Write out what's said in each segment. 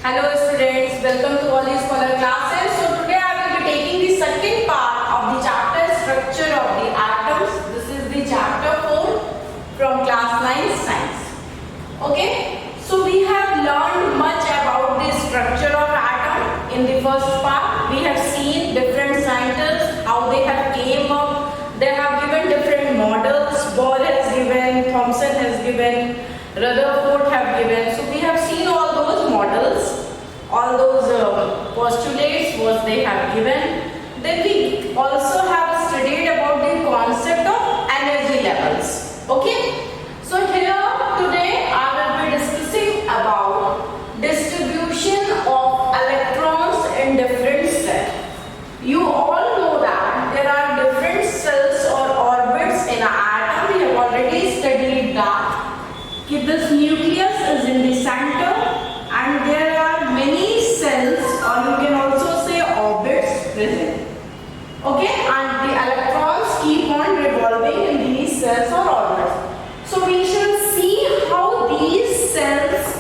Hello students, welcome to all these scholar classes. So today I will be taking the second part of the chapter structure of the atoms. This is the chapter 4 from class 9 science. Okay, so we have learned much about the structure of atom in the first part. We have seen different scientists, how they have came up. They have given different models. Bohr has given, Thomson has given, Rutherford have given. So we have seen all those models, all those postulates what they have given. Then we also have studied about the concept of energy levels. Okay. So here today I will be discussing about distribution of electrons in different cells. You all know that there are different cells or orbits in an atom. We have already studied that. This nucleus is in the center and there are many cells, or you can also say orbits present. Okay, and the electrons keep on revolving in these cells or orbits. So we shall see how these cells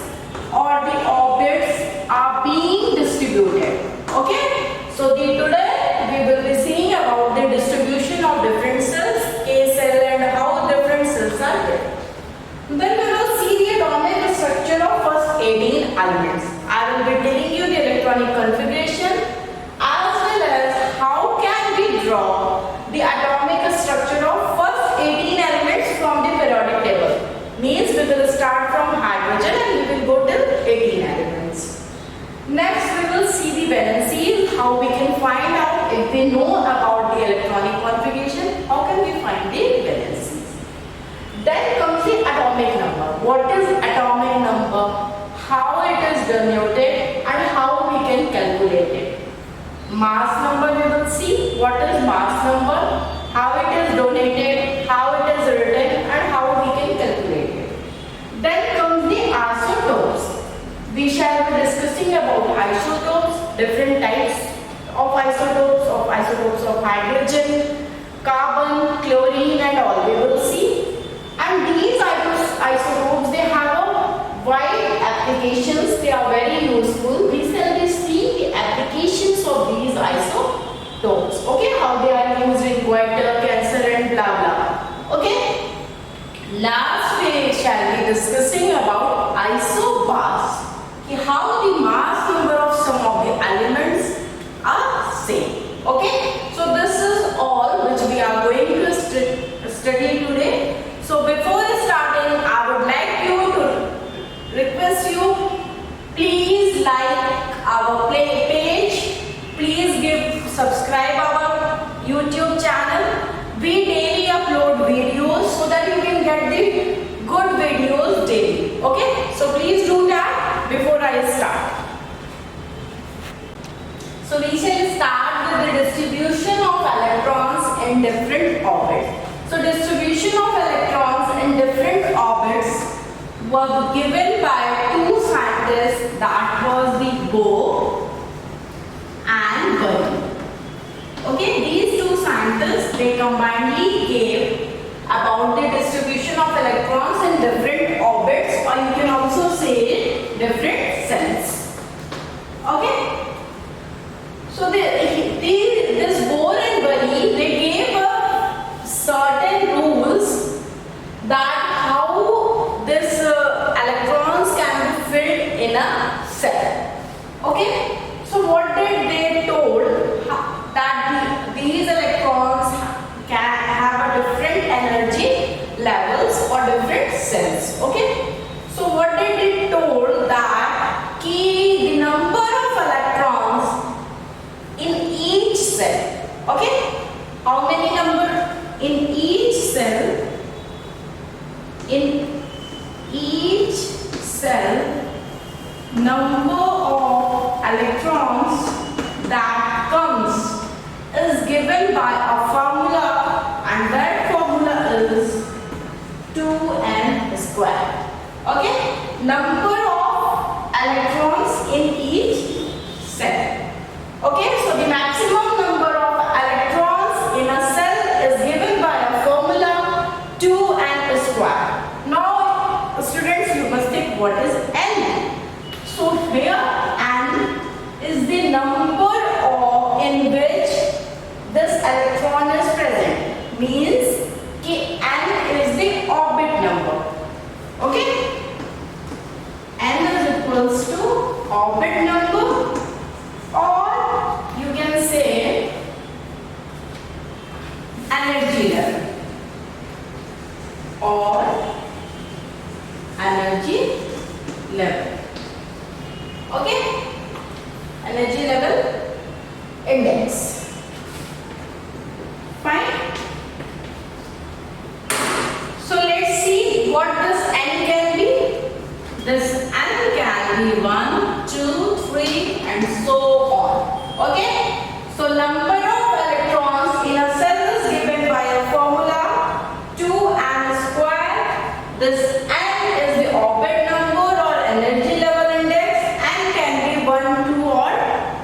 or the orbits are being distributed. Okay, so today we will be seeing about the distribution of different cells, K cell, and how different cells are there. Then we will see the atomic structure of first 18 elements. I will be telling you the electronic configuration as well as how can we draw the atomic structure of first 18 elements from the periodic table. Means we will start from hydrogen and we will go till 18 elements. Next we will see the valencies, how we can find out if we know about the electronic configuration, how can we find the valencies. Then comes the atomic number. What is atomic number? How it is denoted and how we can calculate it. Mass number we will see. What is mass number? How it is donated, how it is written, and how we can calculate it. Then comes the isotopes. We shall be discussing about isotopes, different types of isotopes of hydrogen, carbon, chlorine, and all we will see. And these isotopes, they have a wide applications. They are very useful. We shall be seeing the applications of these isotopes. Okay, how they are used in goiter, cancer, and blah blah. Okay. Last we shall be discussing about isobars. How the mass number of some of the elements are same. Okay. So this is all which we are going to study today. So before starting, I would like you to request you, please like our page, please subscribe our YouTube channel. We daily upload videos so that you can get the good videos daily. Okay, so please do that before I start. So we shall start with the distribution of electrons in different orbits. So distribution of electrons in different orbits was given by two scientists, that was the Bohr and Bernoulli. Okay, these two scientists, they combinedly gave about the distribution of electrons in different orbits, or you can also say different cells. Okay. So this Bohr and Bernoulli, they gave certain rules that how this electrons can be filled in a cell. Okay. So what did they told? That these electrons can have a different energy levels or different cells. Okay. So what did they told? That the number of electrons in each cell. Okay. How many number in each cell? In each cell, number of electrons that comes is given by a formula, and that formula is 2n square. Okay, number of electrons in each cell. Okay, so the maximum number of electrons in a cell is given by a formula 2n square. Now students, you must think what is n. So here number of in which this electron is present. Means कि n is the orbit number. Okay? N is equals to orbit number, or you can say energy level, or energy level. Okay? Energy level index. Fine. So let's see what this n can be. This n can be 1, 2, 3 and so on. Okay? So number of electrons in a cell is given by a formula 2n square. This n is the orbit number or energy level index. N can be 1, 2 or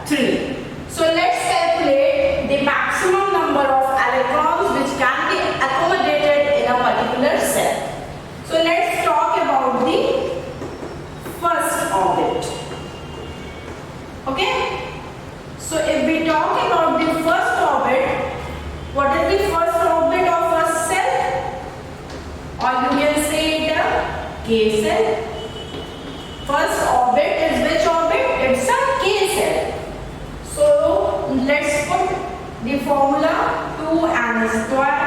3. So let's calculate the maximum number of electrons which can be accommodated in a particular cell. So let's talk about the first orbit. Okay? So if we talk about the first orbit, what is the first orbit of a cell? Or you can say it a K cell. First orbit is which orbit? It's a K cell. So let's put the formula 2n square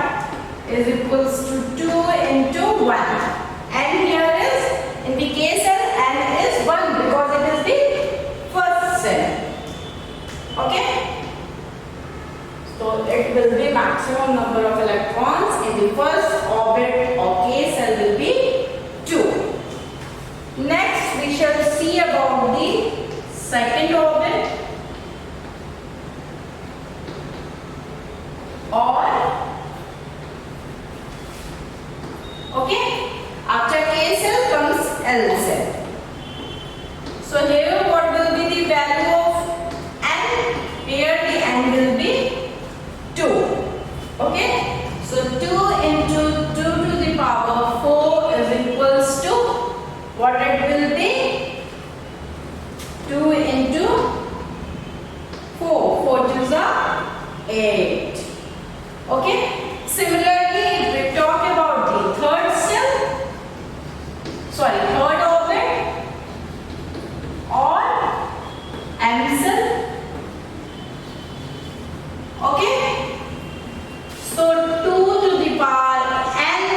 is equals to 2 into 1. And here is, in the K cell, n is 1 because it is the first cell. Okay? So it will be maximum number of electrons in the first orbit of K cell will be 2. Next we shall see about the second orbit, or okay, after K cell comes L cell. So here what will be the value of n? Here the n will be 2. Okay? So 2 into 2 to the power 4 is equals to what it will be? 2 into 4. 4 2s are 8. Okay? Similarly, if we talk about the third cell, third orbit or M cell. Okay? So 2 to the power n,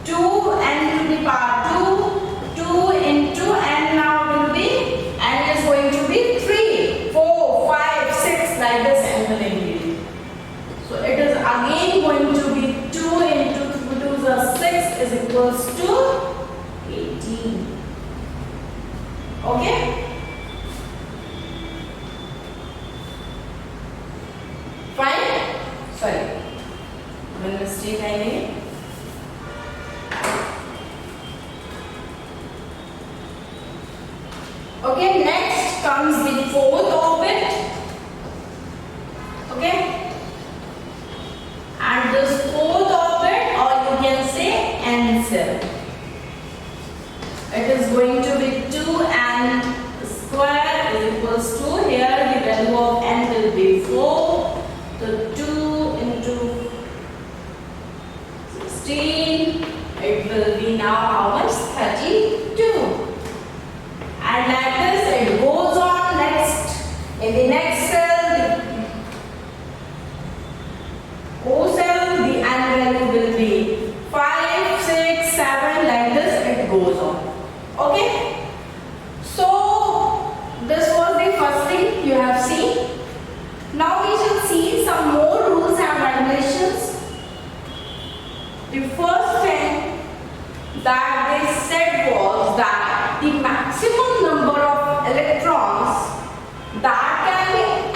2n to the power 2, 2 into n now will be, n is going to be 3, 4, 5, 6 like this n will increase. So it is again going to be 2 into 2 to the 6 is equals to 18. Okay? Fine? Sorry. One mistake I made. Okay, next comes the fourth orbit. Okay? And this fourth orbit, or you can say N cell. It is going to be 2n square is equals to, here the value of n will be 4. So 2 into 16, it will be now how much? 32. And like this it goes on. Next, in the next cell, the O cell, the n value will be 5, 6, 7, like this it goes on. Okay? So this was the first thing you have seen. Now we shall see some more rules and regulations. The first thing that they said was that the maximum number of electrons that can be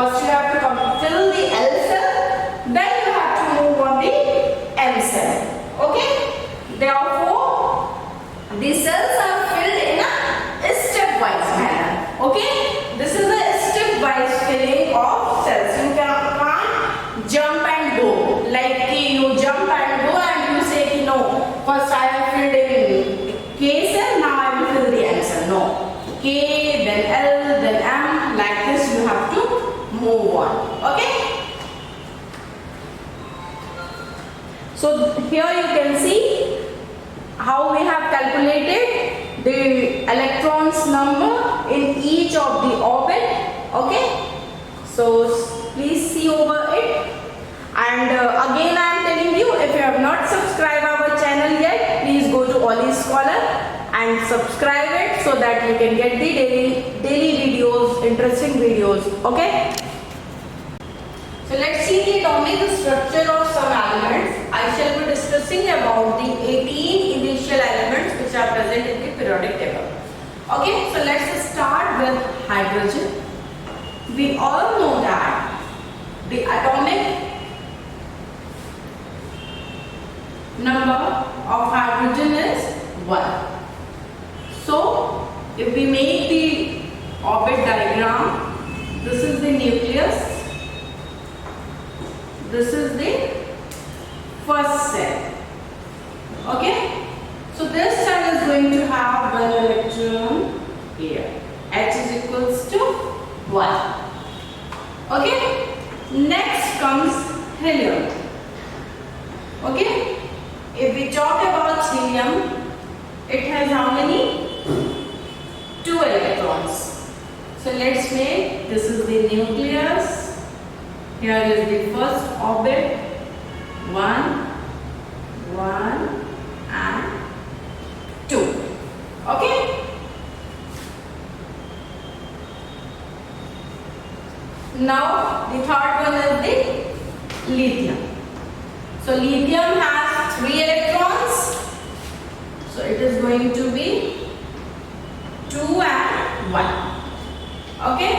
First you have to fill the L cell, then you have to move on the M cell. Okay? Therefore, the cells are filled in a stepwise manner. Okay? This is a stepwise filling of cells. You can't jump and go. Like you jump and go and you say no. First I have filled in K cell, now I will fill the M cell. No. K, then L, then M. Like this you have to move on. Okay? So here you can see how we have calculated the electrons number in each of the orbit. Okay? So please see over it. And again I am telling you, if you have not subscribed our channel yet, please go to Ollie Scholar and subscribe it so that you can get the daily videos, interesting videos. Okay? So let's see the atomic structure of some elements. I shall be discussing about the 18 initial elements which are present in the periodic table. Okay, so let's start with hydrogen. We all know that the atomic number of hydrogen is 1. So if we make the orbit diagram, this is the nucleus. This is the first cell. Okay? So this cell is going to have 1 electron here. H is equals to 1. Okay? Next comes helium. Okay? If we talk about helium, it has how many? 2 electrons. So let's make, this is the nucleus. Here is the first orbit, 1, and 2. Okay? Now the third one is the lithium. So lithium has 3 electrons. So it is going to be 2 and 1. Okay?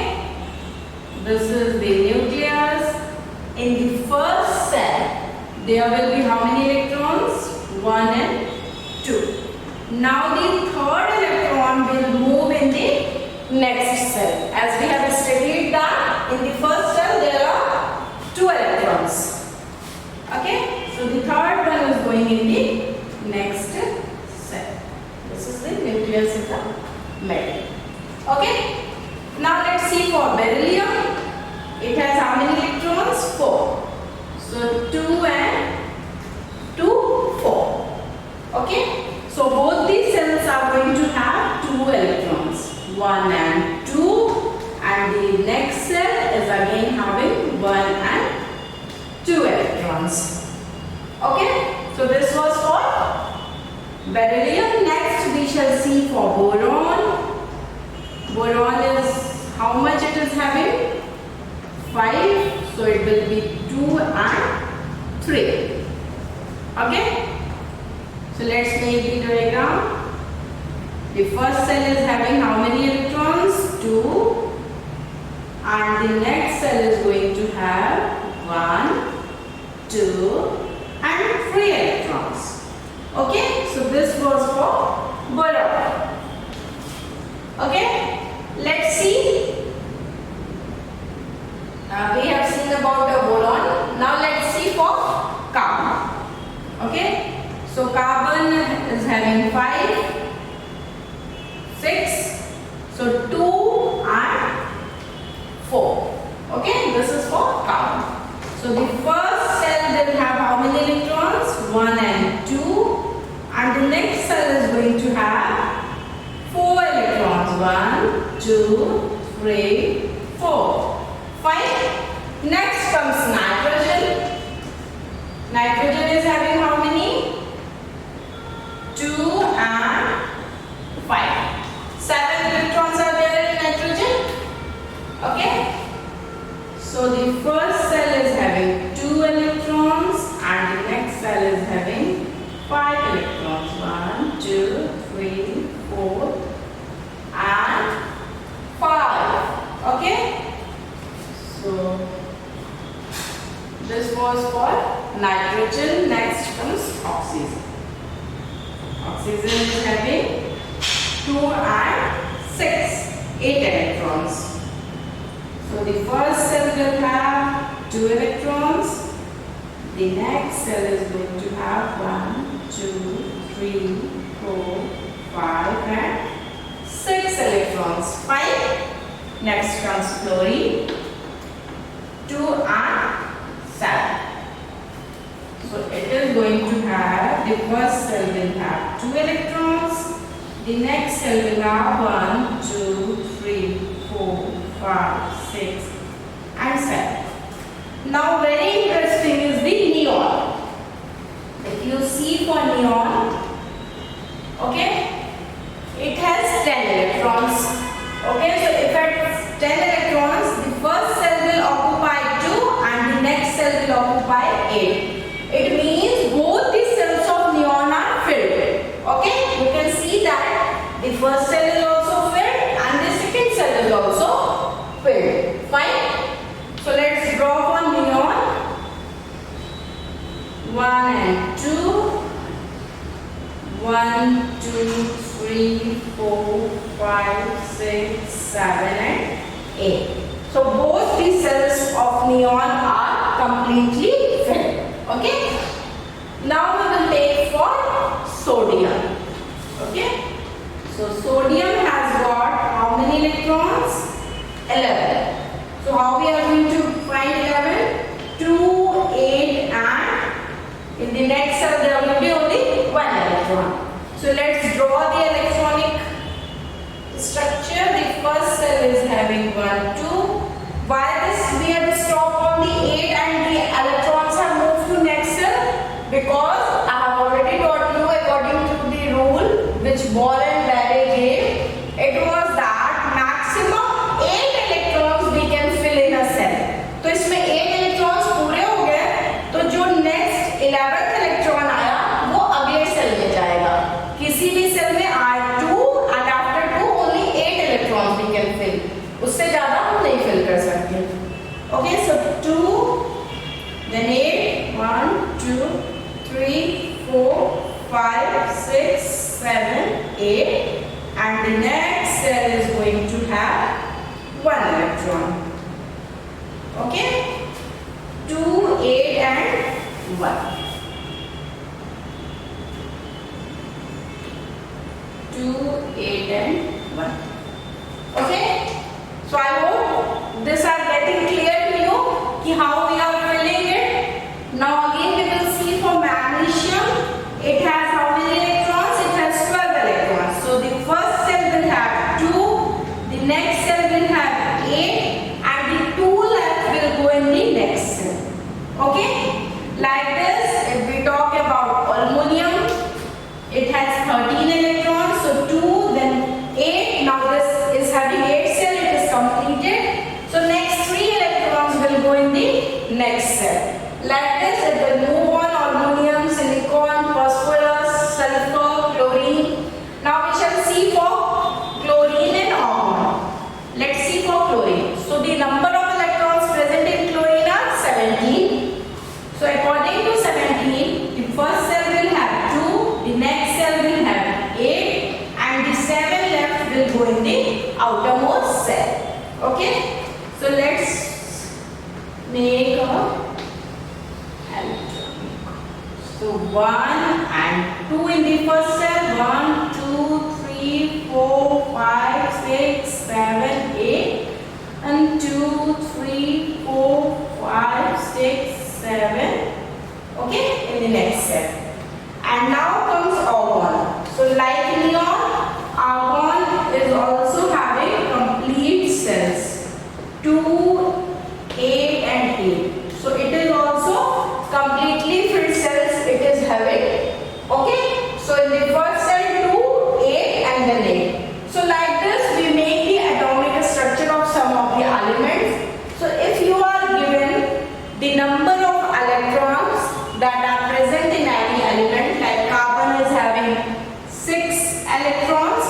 This is the nucleus. In the first cell, there will be how many electrons? 1 and 2. Now the third electron will move in the next cell. As we have studied that in the first cell there are 2 electrons. Okay? So the third one is going in the next cell. This is the nucleus in the middle. Okay? Now let's see for beryllium. It has how many electrons? 4. So 2 and 2, 4. Okay? So both these cells are going to have 2 electrons. 1 and 2. And the next cell is again having 1 and 2 electrons. Okay? So this was for beryllium. Next we shall see for boron. Boron is how much it is having? 5. So it will be 2 and 3. Okay? So let's make the diagram. The first cell is having how many electrons? 2. And the next cell is going to have 1, 2 and 3 electrons. Okay? So this was for boron. Okay? Let's see. We have seen about the boron. Now let's see for carbon. Okay? So carbon is having 5, 6. So 2 and 4. Okay? This is for carbon. So the first cell will have how many electrons? 1 and 2. And the next cell is going to have 4 electrons. 1, 2, 3, 4. Fine. Next comes nitrogen. Nitrogen is having how many? 2 and 5. 7 electrons are there in nitrogen. Okay. So the first cell is having 2 electrons and the next cell is having 5 electrons. 1, 2, 3, 4 and 5. Okay. So this was for nitrogen. Next comes oxygen. Oxygen is having 2 and 6, 8 electrons. So the first cell will have 2 electrons. The next cell is going to have 1, 2, 3, 4, 5 and 6 electrons. 5. Next comes fluorine. 2 and 7. So it is going to have, the first cell will have 2 electrons. The next cell will have 1, 2, 3, 4, 5, 6 and 7. Now very interesting is the neon. If you see for neon, okay, it has 10 electrons. Okay, so if it has 10 electrons, the first cell will occupy 2 and the next cell will occupy 8. It means both the cells of neon are filled. Okay, you can see that the first cell is also filled and the second cell is also filled. Fine. So let's draw for neon. 1 and 2. 1, 2, 3, 4, 5, 6, 7 and 8. So both the cells of neon are completely filled. Okay. Now we will take for sodium. Okay. So sodium has got how many electrons? 11. So how we are going to find 11? 2, 8 and in the next cell there will be only 1 electron. So let's draw the electronic structure. The first cell is having 1, 2. Why this we have stopped on the 8 and the electrons have moved to next cell? Because I have already taught you according to the rule which Bohr and Rayleigh gave. It was that maximum 8 electrons we can fill in a cell. तो इसमें 8 electrons पूरे हो गए, तो जो next 11th electron आया वो अगले सेल में जाएगा. किसी भी सेल में R2 and after 2 only 8 electrons we can fill. उससे ज़्यादा हम नहीं fill कर सकते. Okay, so 2, then 8, 1, 2, 3, 4, 5, 6, 7, 8, and the next cell is going to have 1 electron. Okay, 2, 8 and 1. 2, 8 and 1. Okay, so I hope this are getting clear to you कि how we are filling it. Now again we will see for magnesium. It has how many electrons? It has 12 electrons. So the first cell will have 2, the next cell will have 8 and the 2 left will go in the next cell. Okay, like this if we talk about aluminum, it has 13 electrons. So 2, then 8. Now this is having 8 cell, it is completed. So next 3 electrons will go in the next cell. Like this it will move on: aluminum, silicon, phosphorus, sulfur, chlorine. Now we shall see for chlorine and argon. Let's see for chlorine. So the number of electrons present in chlorine are 17. So according to 17, the first cell will have 2, the next cell will have 8 and the 7 left will go in the outermost cell. Okay, so let's make a electronic. So 1 and 2 in the first cell. 1, 2, 3, 4, 5, 6, 7, 8 and 2, 3, 4, 5, 6, 7. Okay, in the next cell. And now comes argon. So like neon, argon is also having complete cells. 2, 8 and 8. So it is also completely filled cells it is having. Okay, so in the first cell 2, 8 and then 8. So like this we make the atomic structure of some of the elements. So if you are given the number of electrons that are present in any element, like carbon is having 6 electrons,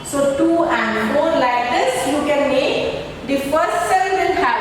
so 2 and 4, like this you can make the first cell will have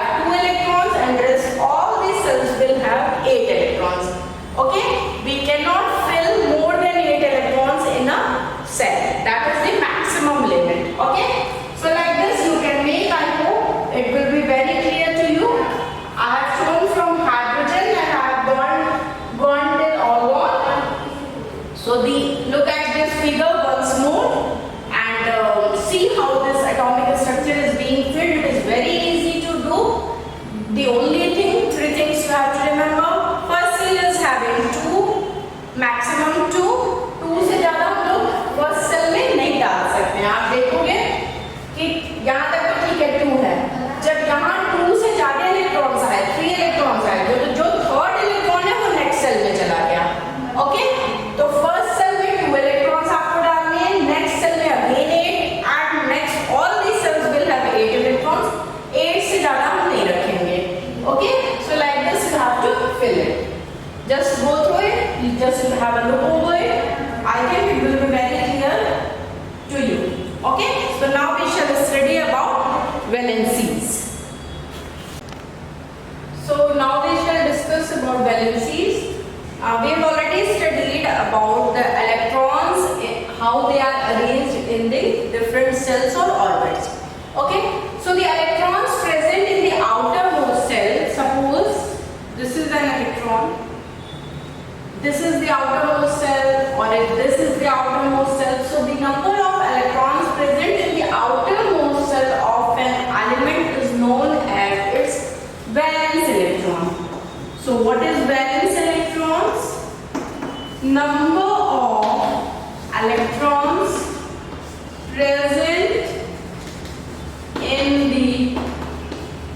just have a look over it. I think it will be very clear to you. Okay, so now we shall study about valencies. So now we shall discuss about valencies. We have already studied about the electrons, how they are arranged in the different cells or orbits. Okay, so the electrons present in the outermost cell, suppose this is an electron, this is the outermost cell, or if this is the outermost cell, so the number of electrons present in the outermost cell of an element is known as its valence electron. So what is valence electrons? Number of electrons present in the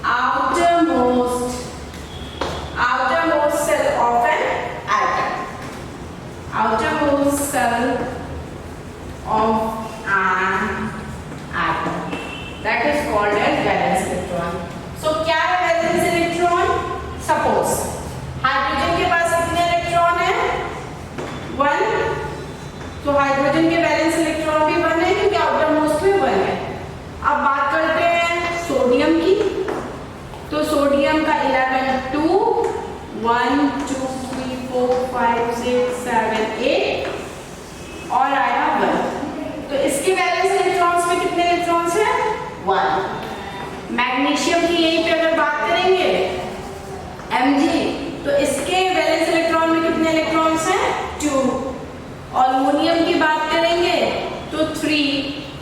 outermost cell of an atom. Outermost cell of an atom. That is called as valence electron. So क्या है valence electron? Suppose hydrogen के पास कितने electron है? 1. तो hydrogen के valence electron भी 1 है क्योंकि आउटर मोस्ट में 1 है। अब बात करते हैं सोडियम की। तो सोडियम का 11 2 1 2 3 4 5 6 7 8 और आया 1। तो इसके वैलेंस इलेक्ट्रॉन्स में कितने इलेक्ट्रॉन्स हैं? 1। मैग्नीशियम की यहीं पे अगर बात करेंगे Mg, तो इसके वैलेंस इलेक्ट्रॉन में कितने इलेक्ट्रॉन्स हैं? 2। अल्युमिनियम की बात करेंगे तो 3।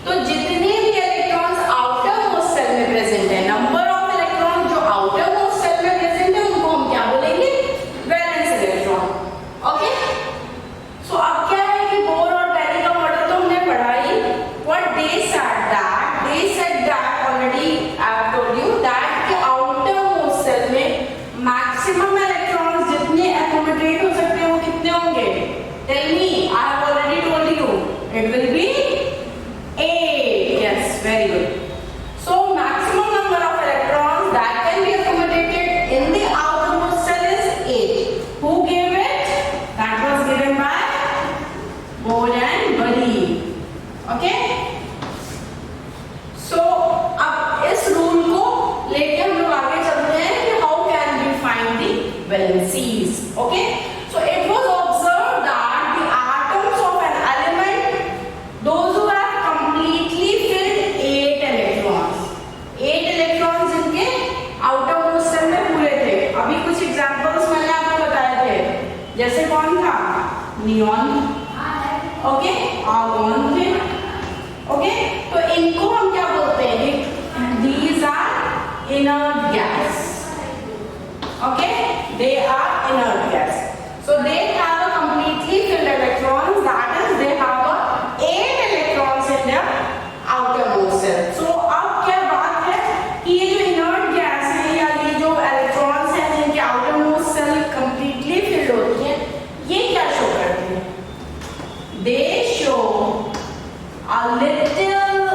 तो जितने भी इलेक्ट्रॉन्स आउटर मोस्ट सेल में प्रेजेंट है, नंबर ऑफ इलेक्ट्रॉन जो आउटर मोस्ट सेल में प्रेजेंट है उनको हम क्या बोलेंगे? Valence electron. ओके, सो अब क्या है कि बोर और बेरी का मॉडल तो हमने पढ़ा ही। What they said that already I have told you that कि आउटर मोस्ट सेल में मैक्सिमम इलेक्ट्रॉन्स जितने एकोमोडेट हो सकते हैं वो कितने होंगे? Tell me, I have already told you it will be 8. Yes, very good. So maximum number of electrons that can be accommodated in the outermost cell is 8. Who gave it? That was given by Bohr and Berry. Okay, so अब इस rule को लेके हम लोग आगे चलते हैं कि how can we find the valencies. Okay, so it was observed that the atoms of an element, those who have completely filled 8 electrons, 8 electrons जिनके outermost cell में पूरे थे। अभी कुछ एग्जांपल्स मैंने आपको बताए थे, जैसे कौन था? नियॉन, ओके, आर्गॉन थे। ओके, तो इनको हम क्या बोलते हैं? These are inert gas. Okay, they are inert gas. So they have a completely filled electrons. That is, they have 8 electrons in their outermost cell. So अब क्या बात है कि ये जो inert gas है या ये जो electrons हैं जिनके outermost cell completely filled होती हैं, ये क्या शो करती हैं? They show a little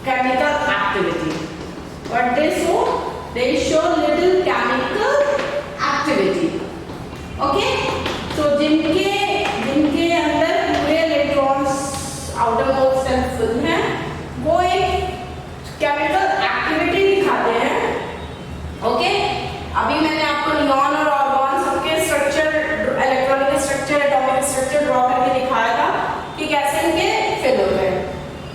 chemical activity. What they show? They show little chemical activity. Okay, so जिनके अंदर पूरे इलेक्ट्रॉन्स outermost cell full हैं, वो एक chemical activity दिखाते हैं। Okay, अभी मैंने आपको नियॉन और आर्गॉन सबके structure, electronic structure, atomic structure draw करके दिखाया था कि कैसे इनके फिल होते हैं।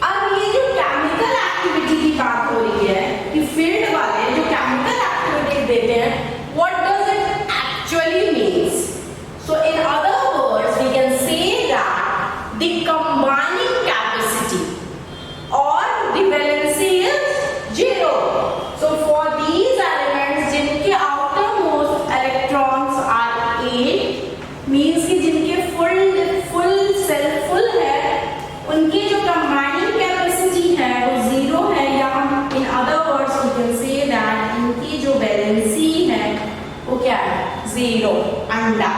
अब ये जो केमिकल एक्टिविटी की बात हो रही है कि फील्ड वाले जो केमिकल एक्टिविटी देते हैं, what does it actually means? So in other words we can say that the combining capacity और the valency is 0. So for these elements जिनके आउटरमोस्ट इलेक्ट्रॉन्स आर 8, मींस कि जिनके फुल सेल फुल है, उनकी जो combining capacity है वो 0 है, या हम in other words we can say that इनकी जो वैलेंसी है वो क्या है? 0, अंडा।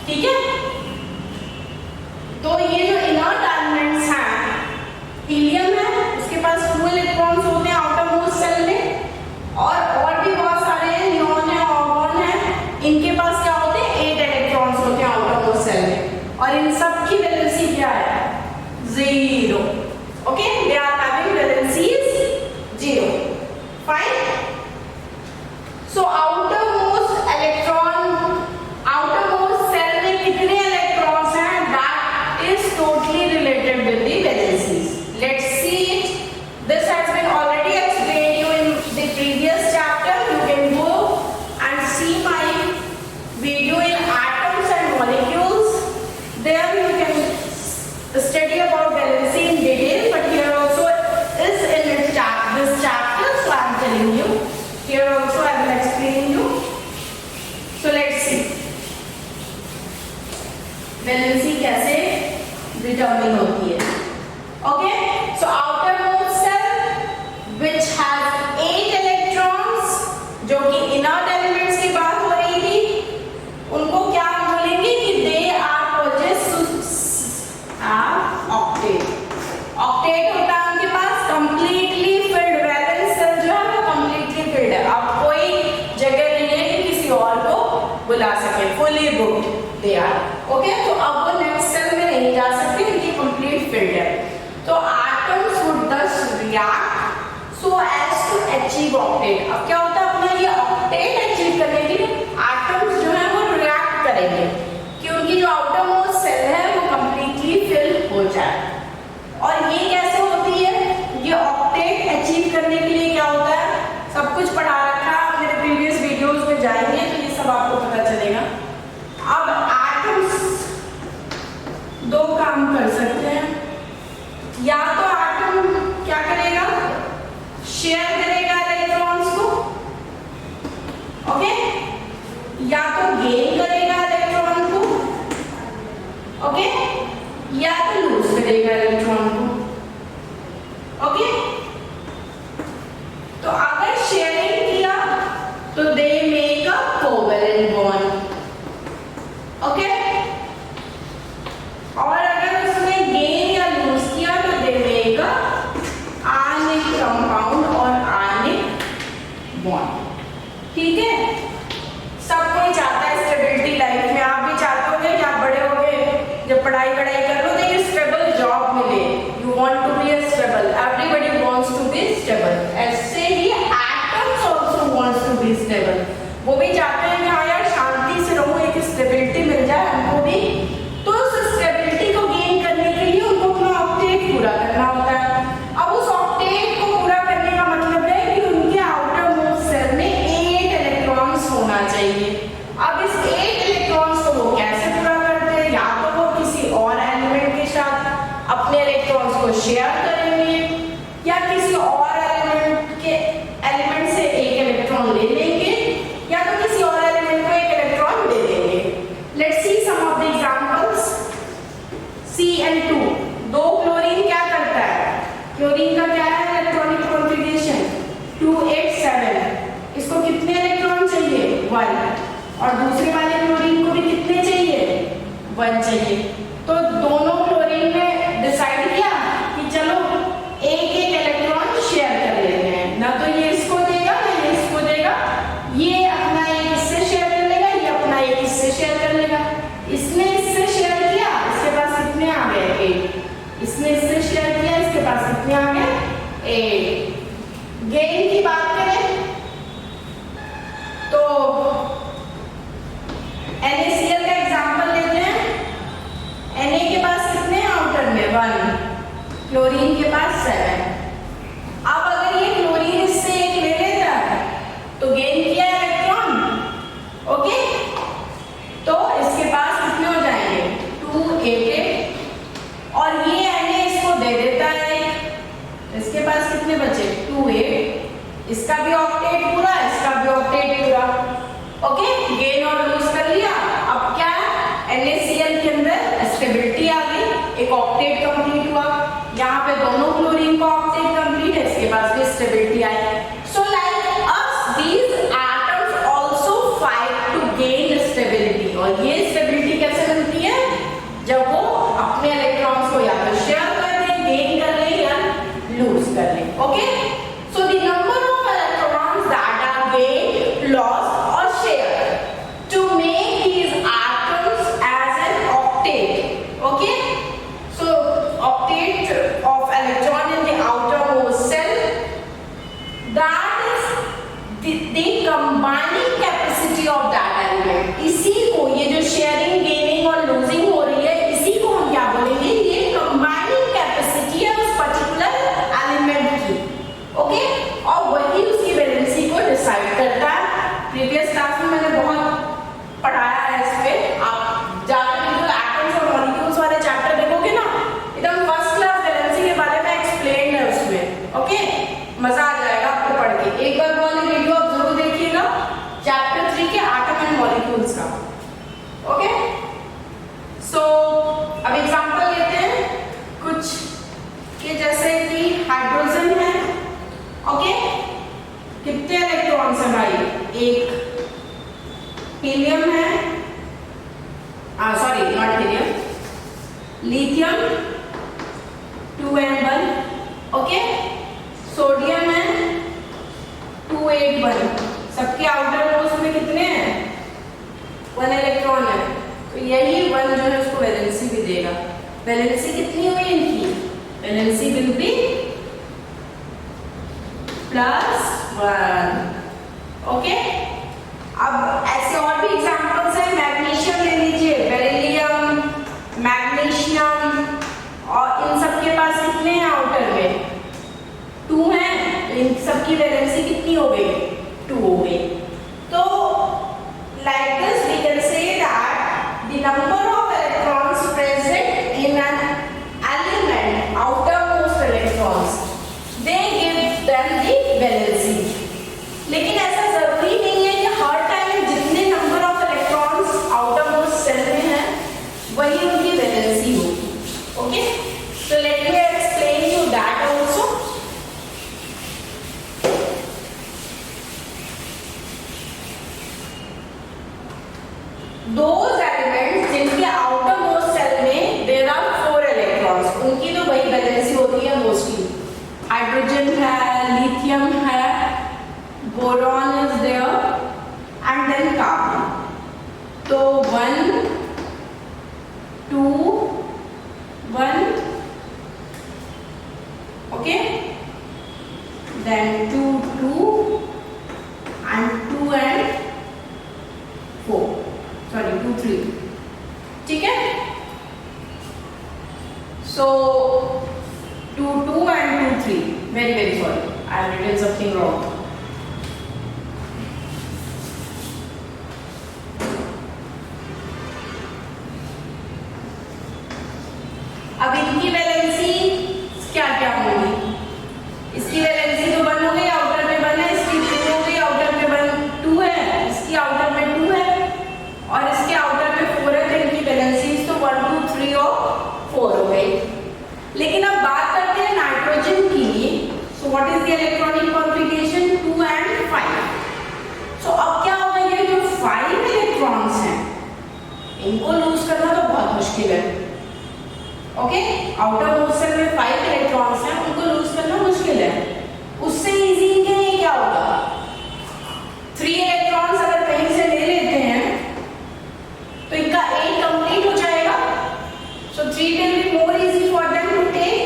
ठीक है, तो ये जो इनर्ट एलिमेंट्स हैं, हीलियम है, उसके पास 2 इलेक्ट्रॉन्स होते हैं आउटरमोस्ट सेल में, और भी बहुत सारे हैं, नियॉन है, आर्गॉन है, इनके पास क्या होते हैं? 8 इलेक्ट्रॉन्स होते हैं आउटर और इन सब की वैलेंसी क्या है? 0. Okay, they are having valencies 0. Fine. So outermost shell में कितने इलेक्ट्रॉन्स हैं? That is totally related with the valencies. Let's see it. This has been already explained you in the previous chapter. You can go and see my video in atoms and molecules. There you can study about valency in detail, but here also is in this chapter, so I am telling you. Here also I will explain you. So let's see valency कैसे determine होती है. Okay, so outermost cell which has 8 electrons, जो कि inert elements की बात हो रही थी, उनको क्या बोलेंगे कि they are octet. Octet होता है उनके पास completely filled. valence cell जो है वो completely filled है. अब कोई जगह नहीं है कि किसी और को बुला सके. fully booked they are. Okay, तो अब वो next cell में नहीं जा सकते, उनकी complete filled है. तो atoms would thus react so as to achieve octet. अब क्या होता है, अपना ये octet achieve करने के लिए atoms जो है वो react करेंगे कि उनकी जो outermost cell है वो completely fill हो जाए. और ये कैसे होती है? ये octet achieve करने के लिए क्या होता है, सब कुछ पढ़ा रखा है. आप मेरे previous videos में जाएंगे तो ये सब आपको पता चलेगा. अब atoms दो काम कर सकते हैं. या तो एटम क्या करेगा, शेयर करेगा इलेक्ट्रॉन्स को. ओके, या तो गेन करेगा इलेक्ट्रॉन को. ओके, या तो लूज करेगा इलेक्ट्रॉन को. ओके, तो अगर शेयरिंग किया तो they make a covalent bond. Okay, और अगर उसने गेन या लूज किया तो they make a ionic compound और आयनिक बॉन्ड. ठीक है, सब कोई चाहता है स्टेबिलिटी लाइफ में. आप भी चाहते होंगे कि आप बड़े होगे, जब पढ़ाई कर लो तो एक स्टेबल जॉब मिले. You want to be stable. Everybody wants to be stable. ऐसे ही atoms also wants to be stable. वो भी चाहते हैं कि हाँ यार शांति से रहूं, एक स्टेबिलिटी मिल जाए हमको भी. तो उस स्टेबिलिटी को गेन करने के लिए उनको अपना ऑक्टेट पूरा करना होता है. अब उस ऑक्टेट को पूरा करने का मतलब है कि उनके आउटर मोस्ट सेल में 8 इलेक्ट्रॉन्स होना चाहिए. अब इस 8 इलेक्ट्रॉन्स को वो कैसे पूरा करते हैं? या तो वो किसी और एलिमेंट के साथ अपने इलेक्ट्रॉन्स को शेयर करेंगे, या किसी और एलिमेंट से एक इलेक्ट्रॉन ले लेंगे, या तो किसी और एलिमेंट को एक इलेक्ट्रॉन दे देंगे. Let's see some of the examples. Cn2, 2 chlorine क्या करता है? क्लोरीन का क्या है इलेक्ट्रॉनिक कॉन्फ़िगरेशन? 2 8 7. इसको कितने इलेक्ट्रॉन चाहिए? 1. और दूसरे वाले क्लोरीन को भी कितने चाहिए? 1 चाहिए. तो दोनों क्लोरीन ने डिसाइड किया कि चलो एक इलेक्ट्रॉन शेयर कर लेते हैं. ना तो ये इसको देगा ना ये इसको देगा. ये अपना एक इससे शेयर कर लेगा, ये अपना एक इससे शेयर कर लेगा. इसने इससे शेयर किया, इसके पास कितने आ गए? 8. इसने इससे शेयर किया, इसके पास कितने आ गए? 8. गेन की बात करें तो NaCl का एग्जांपल लेते हैं. Na के पास कितने आउटर में? 1. क्लोरीन के पास 7. अब अगर ये क्लोरीन इससे एक ले लेता है तो गेन किया इलेक्ट्रॉन. ओके, तो इसके पास कितने हो जाएंगे? 2 8 8. और ये Na इसको दे देता है. इसके पास कितने बचे? 2 8. इसका भी ऑक्टेट पूरा, इसका भी ऑक्टेट पूरा. ओके, गेन और लूज कर लिया. अब क्या है, NaCl के अंदर स्टेबिलिटी आ गई, एक ऑक्टेट कंप्लीट हुआ. यहाँ पे दोनों क्लोरीन का ऑक्टेट कंप्लीट है, इसके पास भी स्टेबिलिटी आई. So like us these atoms also fight to gain stability. और ये स्टेबिलिटी कैसे मिलती है? जब वो अपने इलेक्ट्रॉन्स को या तो शेयर कर दें, गेन कर लें या लूज कर लें. Okay, so the number of electrons that are gained, lost और shared to make these atoms as an octet the combining capacity of that element. इसी को, ये जो शेयरिंग, गेनिंग और लूजिंग हो रही है, इसी को हम क्या बोलेंगे, ये कंबाइनिंग कैपेसिटी है उस पर्टिकुलर एलिमेंट की, ओके, और वही उसकी वैलेंसी को डिसाइड करता है। प्रीवियस क्लास में मैंने बहुत पढ़ाया है इस पे, आप जाकर बिल्कुल एटम्स और मॉलिक्यूल्स वाले चैप्टर देखोगे ना, एकदम फर्स्ट क्लास वैलेंसी के बारे में एक्सप्लेन है उसमें, ओके, मजा आ जाएगा आपको पढ़ के। एक बार वाली वीडियो आप जरूर देखिएगा, चैप्टर 3 के एटम एंड मॉलिक्यूल्स का, ओके। सो अब एग्जांपल लेते हैं कुछ के, जैसे कि हाइड्रोजन है, ओके, कितने इलेक्ट्रॉन्स हैं भाई, एक। हीलियम है, sorry not helium, lithium 2n1, okay. Sodium है 281, सबके आउटर मोस्ट में कितने हैं, 1 इलेक्ट्रॉन है, तो यही 1 जो है उसको वैलेंसी भी देगा। वैलेंसी कितनी हुई इनकी, वैलेंसी विल बी +1, ओके। अब ऐसे और भी एग्जांपल्स हैं, मैग्नीशियम ले लीजिए, बेरिलियम, मैग्नीशियम, और इन सब के पास कितने हैं आउटर में, 2 हैं, इन सबकी वैलेंसी कितनी हो गई, 2 हो गई। तो like this we can say that the number of electrons present in an element, outermost electrons, they give them the valency. लेकिन ऐसा जरूरी नहीं है कि हर टाइम जितने number of electrons outermost shell में हैं वही उनकी वैलेंसी होगी, okay. So let me explain you that also. Those elements जिनके outermost cell में there are 4 electrons, उनकी तो वही वैलेंसी होती है मोस्टली। हाइड्रोजन है, लिथियम है, boron is there and then carbon. तो 1 2 1, okay, then 2 2 and 2 and 4, sorry 2 3, ठीक है। सो 2 2 and 2 3, very very sorry, I have written something wrong. अब इनकी वैलेंसी क्या क्या होगी, इसकी वैलेंसी तो 1 हो गई, आउटर में 1 है, इसकी 2 हो गई, आउटर में 1 2 है, इसकी आउटर में 2 है और इसके आउटर में 4 है, तो इनकी वैलेंसी तो 1 2 3 और 4 हो गई। लेकिन अब बात करते हैं नाइट्रोजन की। So what is the electronic configuration, 2 and 5। सो अब क्या होगा, ये जो 5 इलेक्ट्रॉन्स हैं इनको लूज करना तो बहुत मुश्किल है, ओके। आउटर मोस्ट सेल में 5 इलेक्ट्रॉन्स हैं, उनको लूज करना मुश्किल है। उससे इजी इनके लिए क्या होगा, 3 इलेक्ट्रॉन्स अगर कहीं से ले लेते हैं तो इनका 8 कंप्लीट हो जाएगा। So 3 will be more easy for them to take.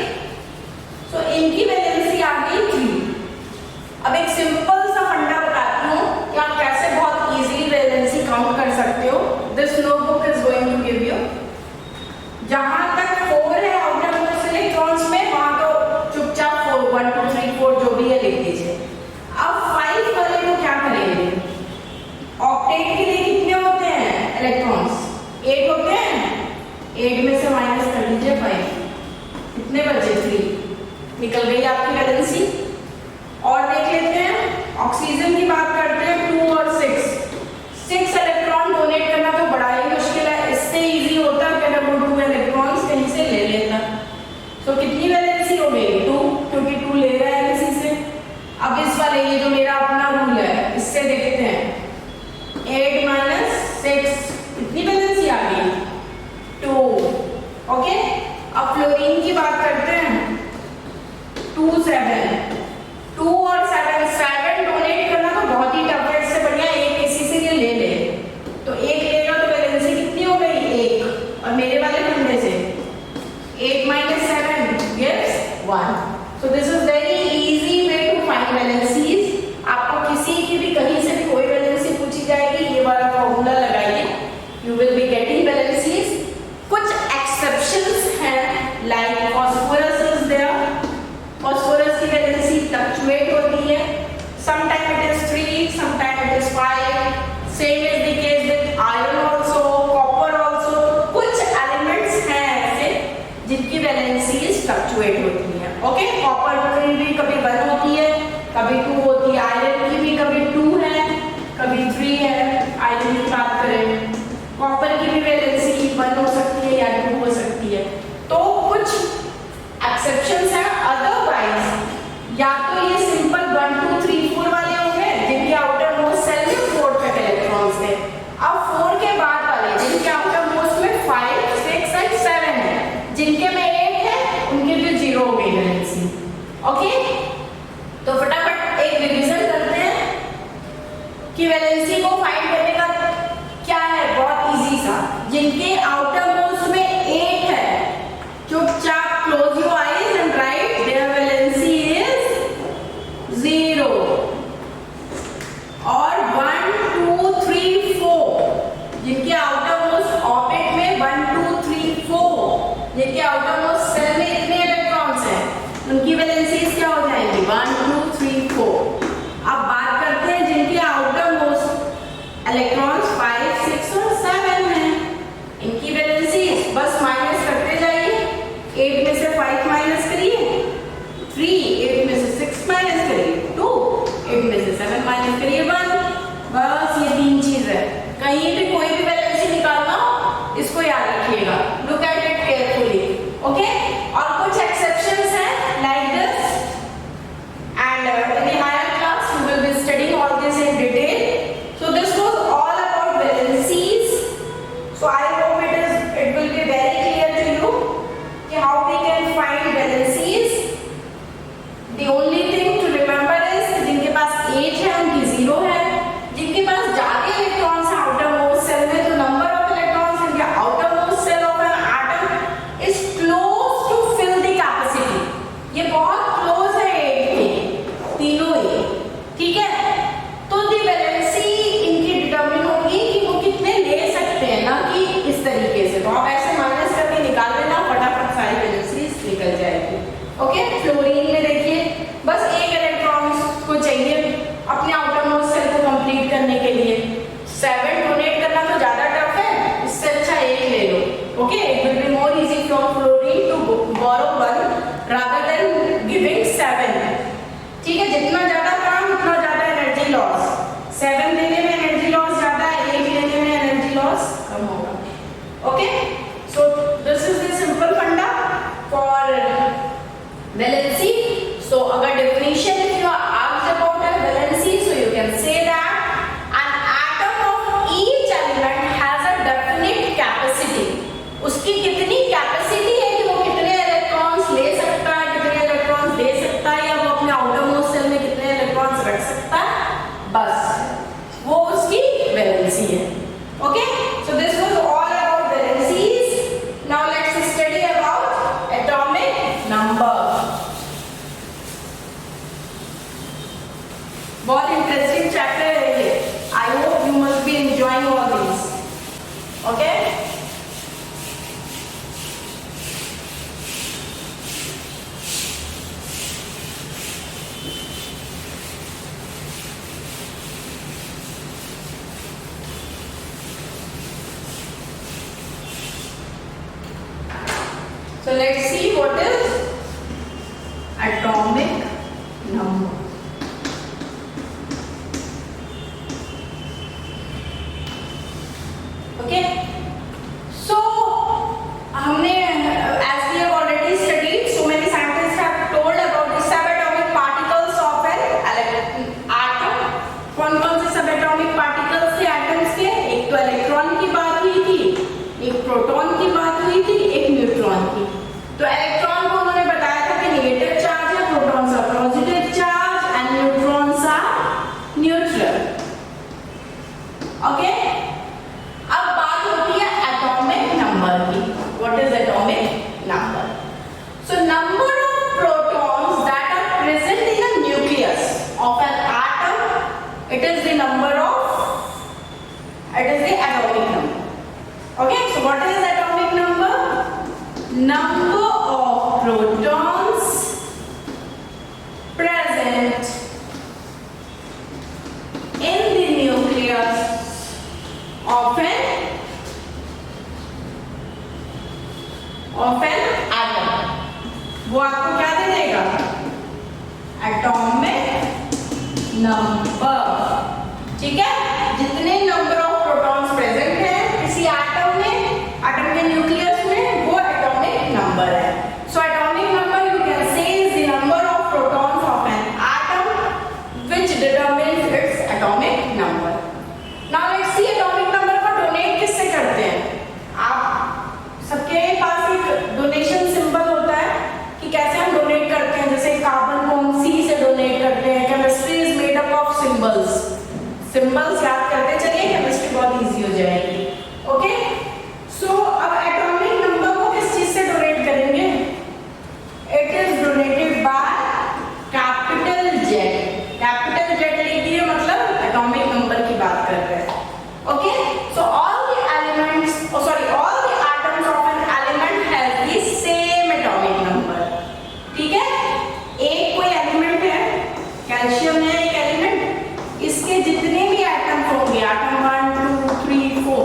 So इनकी वैलेंसी आ गई 3। अब एक सिंपल सा फंडा बताती हूँ कि आप कैसे बहुत इजीली वैलेंसी काउंट कर सकते हो। This notebook is going to give you, जहां तक 4 है आउटर मोस्ट इलेक्ट्रॉन्स में, वहां तो चुपचाप 4 1 2 3 4 जो भी है लिख दीजिए। अब 5 वाले को क्या करेंगे, ऑक्टेट के लिए कितने होते हैं इलेक्ट्रॉन्स, 8 होते हैं, 8 में से माइनस कर लीजिए 5, कितने बचे, 3, निकल गई आपकी वैलेंसी। और देख लेते हैं ऑक्सीजन की बात करते हैं, 2 और 6 इलेक्ट्रॉन डोनेट करना तो बड़ा ही मुश्किल है, इससे इजी होता है कि अगर वो 2 इलेक्ट्रॉन्स कहीं से ले लेता। तो कितनी वैलेंसी हो गई, 2, क्योंकि 2 ले रहा है किसी से। अब इस वाले, ये जो मेरा अपना रूल है, इससे देखते हैं, 8 - 6 कितनी वैलेंसी आ गई, 2, ओके। अब फ्लोरीन की बात करते हैं, 2 7, 2 और 7 डोनेट करना तो बहुत ही टफ है, इससे बढ़िया एक किसी से ये ले ले, तो एक लेगा तो वैलेंसी कितनी हो गई, 1, और मेरे वाले फंडे से 8 - 7 gives 1। So this is very easy way to find valencies। आपको किसी की भी same is the case with iron also, copper also. कुछ एलिमेंट्स हैं ऐसे जिनकी वैलेंसीज फ्लक्चुएट होती हैं। ओके, कॉपर की भी कभी 1 होती है, कभी 2 होती है, आयरन की भी कभी 2 है, कभी 3 है। आयरन की बात करें, कॉपर की भी वैलेंसी 1 हो सकती है या 2 हो सकती है। तो कुछ एक्सेप्शंस हैं, अदरवाइज या तो ये सिंपल 1 2 3 4 वाले होंगे जिनके आउटर मोस्ट सेल में 4 तक इलेक्ट्रॉन्स हैं। अब 4 के बाद वाले जिनके आउटर मोस्ट में 5 6 एंड 7 है, जिनके में 8 है, उनके भी 0 हो गई वैलेंसी। ओके, तो फटाफट एक रिवीजन करते हैं कि वैलेंसी को फाइंड करने का क्या है। बहुत इजी सा, जिनके आउटर मोस्ट में 8 है, चुपचाप close your eyes and write there valency is 0। और 1 2 3 4 जिनके आउटर मोस्ट ऑर्बिट में 1 2 3 4 जिनके आउटर मोस्ट सेल में इतने इलेक्ट्रॉन्स हैं, उनकी वैलेंसीज क्या हो जाएंगी 1 2 3 4। अब बात करते हैं जिनके आउटर मोस्ट इलेक्ट्रॉन्स 5 6 और 7 हैं, इनकी वैलेंसीज बस माइनस करते जाइए। 8 में से 5 माइनस करिए 3, 8 में से 6 माइनस करिए 2, 8 में से 7 माइनस करिए 1। बस ये 3 चीज है। कहीं भी कोई भी वैलेंसी निकालना हो, इसको याद रखिएगा। Look at it carefully. Okay, और कुछ एक्सेप्शंस हैं like this, and in the higher class we will be studying all this in detail. So this was all about valencies. So I hope it will be very clear to you कि how we can find valencies. The only thing to remember is कि जिनके पास 8 है उनकी 0 है, जिनके पास ज्यादा electrons हैं outer most shell में, तो number of electrons in the outer most shell of an atom is close to fill the capacity. ये बहुत क्लोज है 8 के, तीनों ही, ठीक है। तो द वैलेंसी इनकी डिटरमिन होगी कि वो कितने ले सकते हैं, ना कि इस तरीके से। तो आप ऐसे माइनस करके निकाल लेना, फटाफट सारी वैलेंसीज निकल जाएगी। ओके, फ्लोरीन में देखिए बस 1 इलेक्ट्रॉन को चाहिए अपने आउटर मोस्ट सेल को कंप्लीट करने के लिए। 7 डोनेट करना तो ज्यादा टफ है, इससे अच्छा 1 ले लो। Okay, it will be more easy from fluorine to borrow 1 rather than giving 7। ठीक है, जितना ज्यादा काम उतना ज्यादा एनर्जी लॉस। 7 देने में एनर्जी लॉस ज्यादा है, 1 लेने में एनर्जी लॉस कम होगा। Okay, so this is the simple funda for valency. So अगर definition if you are asked about a valency, so you can say that an atom of each element has a definite capacity. उसकी कितनी capacity है कि वो कितने electrons ले सकता है, कितने इलेक्ट्रॉन्स दे सकता है, या वो अपने आउटर मोस्ट सेल में कितने इलेक्ट्रॉन्स रख सकता है, बस वो उसकी वैलेंसी है। Okay, so this was all about valencies. Now let's study about atomic number. बहुत इंटरेस्टिंग चैप्टर है ये। I hope you must be enjoying all this. Okay, so let's see what is atomic number. Okay, so हमने as we have already studied, so many scientists have told about the subatomic particles of an atom. कौन-कौन से subatomic particles थे atoms के? एक तो electron की बात हुई थी, एक प्रोटॉन की बात हुई थी, एक न्यूट्रॉन की। तो इलेक्ट्रॉन को उन्होंने बताया था कि नेगेटिव चार्ज है, protons are positive charge and neutrons are neutral. Okay, अब बात होती है एटॉमिक नंबर की। What is atomic number? So number of protons that are present in the nucleus of an atom, it is the number of, it is the atomic number. Okay, so what is atomic number? Number of protons present in the nucleus of an atom, वो आपको क्या दे देगा? Atomic number. ठीक है, जितने number of protons present हैं किसी atom में, एटम के न्यूक्लियस में, वो एटॉमिक नंबर है। So atomic number you can say is the number of protons of an atom which determines its atomic number. Now let's see atomic number को donate किससे करते हैं? आप सबके पास एक डोनेशन सिंबल होता है कि कैसे हम डोनेट करते हैं। जैसे कार्बन को हम सी से डोनेट करते हैं। Chemistry is made up of symbols. Symbols याद करते चलिए, केमिस्ट्री बहुत इजी हो जाएगी। ओके, सो अब एटॉमिक नंबर को किस चीज से डोनेट करेंगे? It is donated by capital Z. Capital Z लिखिए, मतलब एटॉमिक नंबर की बात कर रहे हैं। Okay, so all the elements, sorry all the atoms of an element have the same atomic number. ठीक है, एक कोई एलिमेंट है, कैल्शियम है एक एलिमेंट, इसके जितने भी एटम्स होंगे, एटम 1 2 3 4,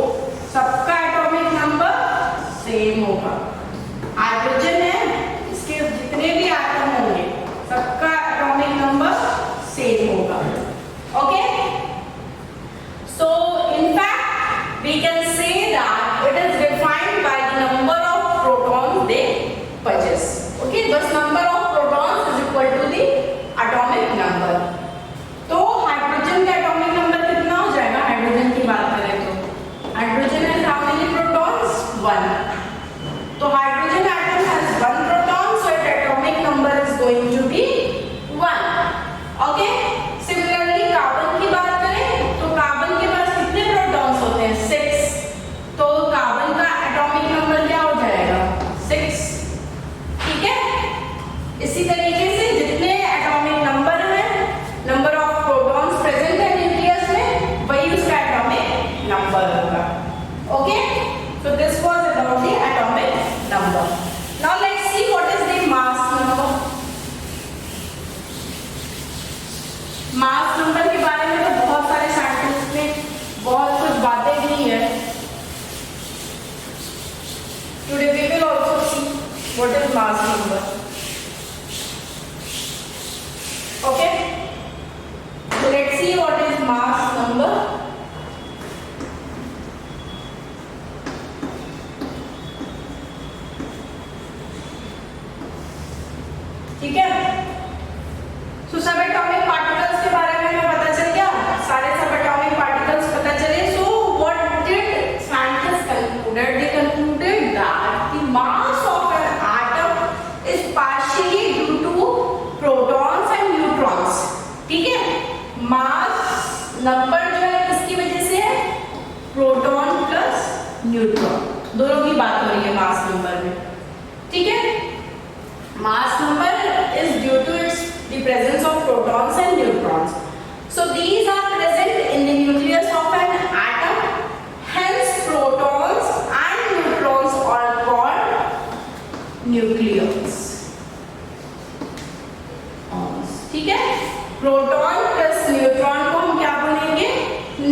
सबका एटॉमिक नंबर सेम होगा। हाइड्रोजन है, इसके जितने भी एटम होंगे सबका एटॉमिक नंबर सेम होगा। Okay, so in fact we can say that it is defined by the number of protons they possess। Okay, बस number of protons is equal to the atomic number. तो hydrogen का atomic number कितना हो जाएगा? Hydrogen की बात करें तो hydrogen has how many protons? 1। तो hydrogen atom has 1 proton, so it atomic number is going to be 1। Okay, similarly carbon की बात करें तो कार्बन के पास कितने प्रोटॉन्स होते हैं? 6। तो कार्बन का एटॉमिक नंबर क्या हो जाएगा? 6। ठीक है, इसी तरीके से जितने एटॉमिक नंबर हैं, नंबर ऑफ प्रोटॉन्स प्रेजेंट है न्यूक्लियस में, वही उसका एटॉमिक नंबर होगा। Okay, so this was about the atomic number. Now let's see what is the mass number. Mass number के बारे में तो बहुत सारे साइंटिस्ट ने बहुत कुछ बातें की है। Today we will also see what is mass number. Okay, so let's see what is mass number. ठीक है, सो सब एटॉमिक पार्टिकल्स के बारे में हमें पता चल गया, सारे सब एटॉमिक पार्टिकल्स पता चले। So what did scientist concluded? They concluded that the mass of an atom is partially due to protons and neutrons. ठीक है, मास नंबर जो है किसकी वजह से है? प्रोटॉन प्लस न्यूट्रॉन, दोनों की बात हो रही है मास नंबर में। ठीक है, mass number is due to the presence of protons and neutrons. So these are present in the nucleus of an atom. Hence protons and neutrons are called nucleons. ठीक है, प्रोटॉन प्लस न्यूट्रॉन को हम क्या बोलेंगे?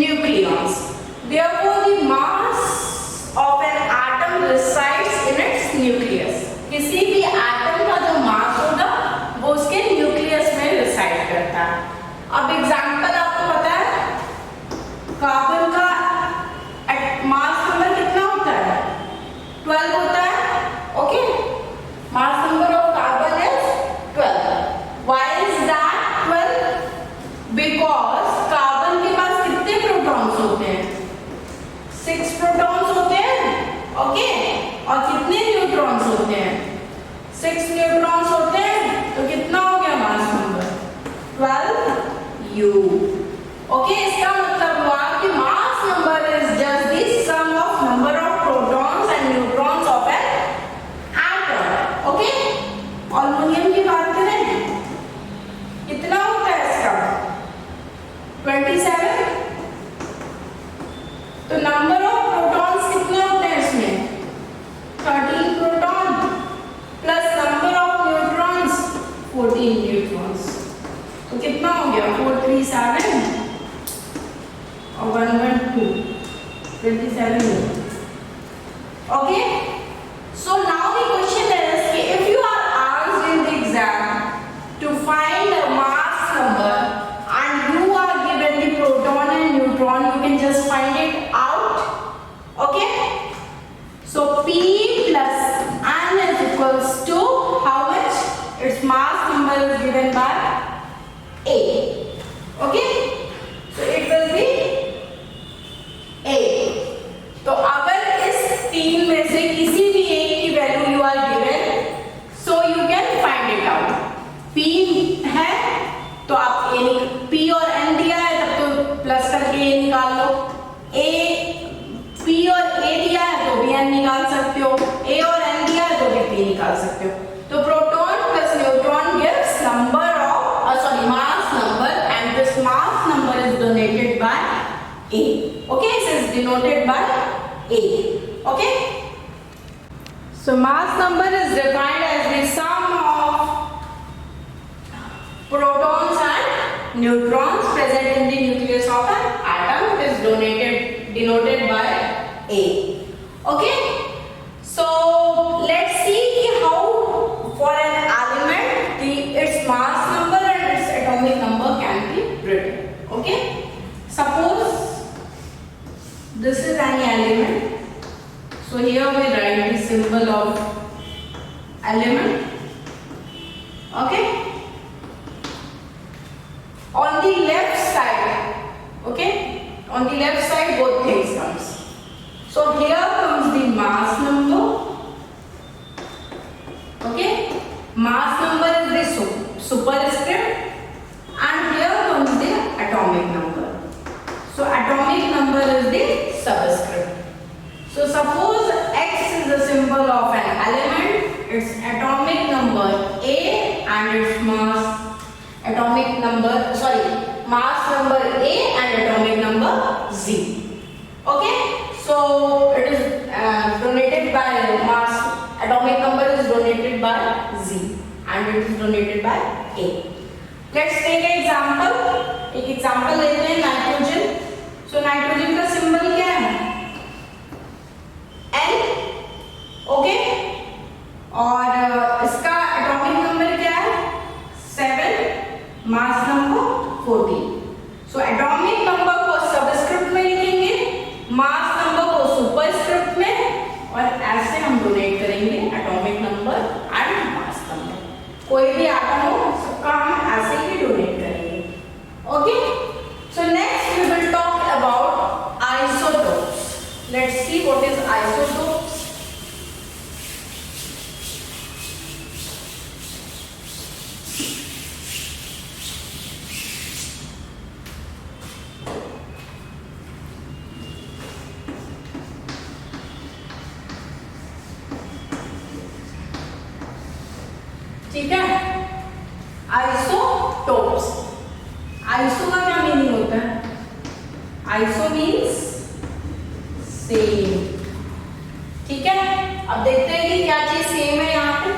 Nucleons. Therefore the mass of an atom resides in its nucleus. किसी भी atom का जो मास होगा वो उसके न्यूक्लियस में रिसाइड करता है। अब एग्जांपल आपको पता है, कार्बन का मास नंबर कितना होता है? 12 होता है। Okay, mass number of carbon is 12। Why is that 12? Because carbon के पास कितने प्रोटॉन्स होते हैं? 6 प्रोटॉन्स होते हैं। ओके, और कितने न्यूट्रॉन्स होते हैं? 6 न्यूट्रॉन्स होते हैं, तो कितना हो गया मास नंबर? 12U। ओके, इसका मतलब हुआ कि mass number is just the sum of number of protons and neutrons of an atom. Okay, aluminium की बात करें, कितना होता है इसका? 27। तो नंबर ऑफ प्रोटॉन्स कितने होते हैं इसमें? 13 proton plus number of neutrons 14 neutrons. तो कितना हो गया? 4 3 7 और 1 1 2 27। Okay, so now the number is given by A. Okay, so it will be A. तो अगर इस तीन में से किसी भी एक की value you are given, so you can find it out. P है तो आप P और N दिया है तब तो प्लस करके A निकाल लो. P और A दिया है तो भी N निकाल सकते हो. A और N दिया है तो भी P निकाल सकते हो. तो proton plus neutron gives number of mass number, and this mass number is donated bye A. Okay, it is denoted by A. Okay, so mass number is defined as the sum of protons and neutrons present in the nucleus of an atom. It is denoted by A. Okay, so let's see how for an element its mass number and its atomic number can be written. Okay, suppose this is an element. So here we write the symbol of element. Okay, on the left side, okay, on the left side both things comes. So here comes the mass number. Okay, mass number is the superscript, and here comes the atomic number. So atomic number is the subscript. So suppose X is the symbol of an element, its atomic number A and its mass number A and atomic number Z. Okay, so it is donated by mass, atomic number is donated by Z and it is donated by A. Let's take an example. एक example लेते हैं nitrogen. So nitrogen का symbol क्या है? N. Okay, और इसका atomic number क्या है? 7, मास नंबर 14. सो एटॉमिक नंबर को सबस्क्रिप्ट में लिखेंगे, मास नंबर को सुपरस्क्रिप्ट में, और ऐसे हम डोनेट करेंगे atomic number and mass number. कोई भी एटम हो सबका हम ऐसे ही डोनेट करेंगे. Okay, so next we will talk about isotopes. Let's see what is isotopes. ठीक है, isotopes. आइसो का क्या मीनिंग होता है? Iso means same. ठीक है, अब देखते हैं कि क्या चीज सेम है यहाँ पे.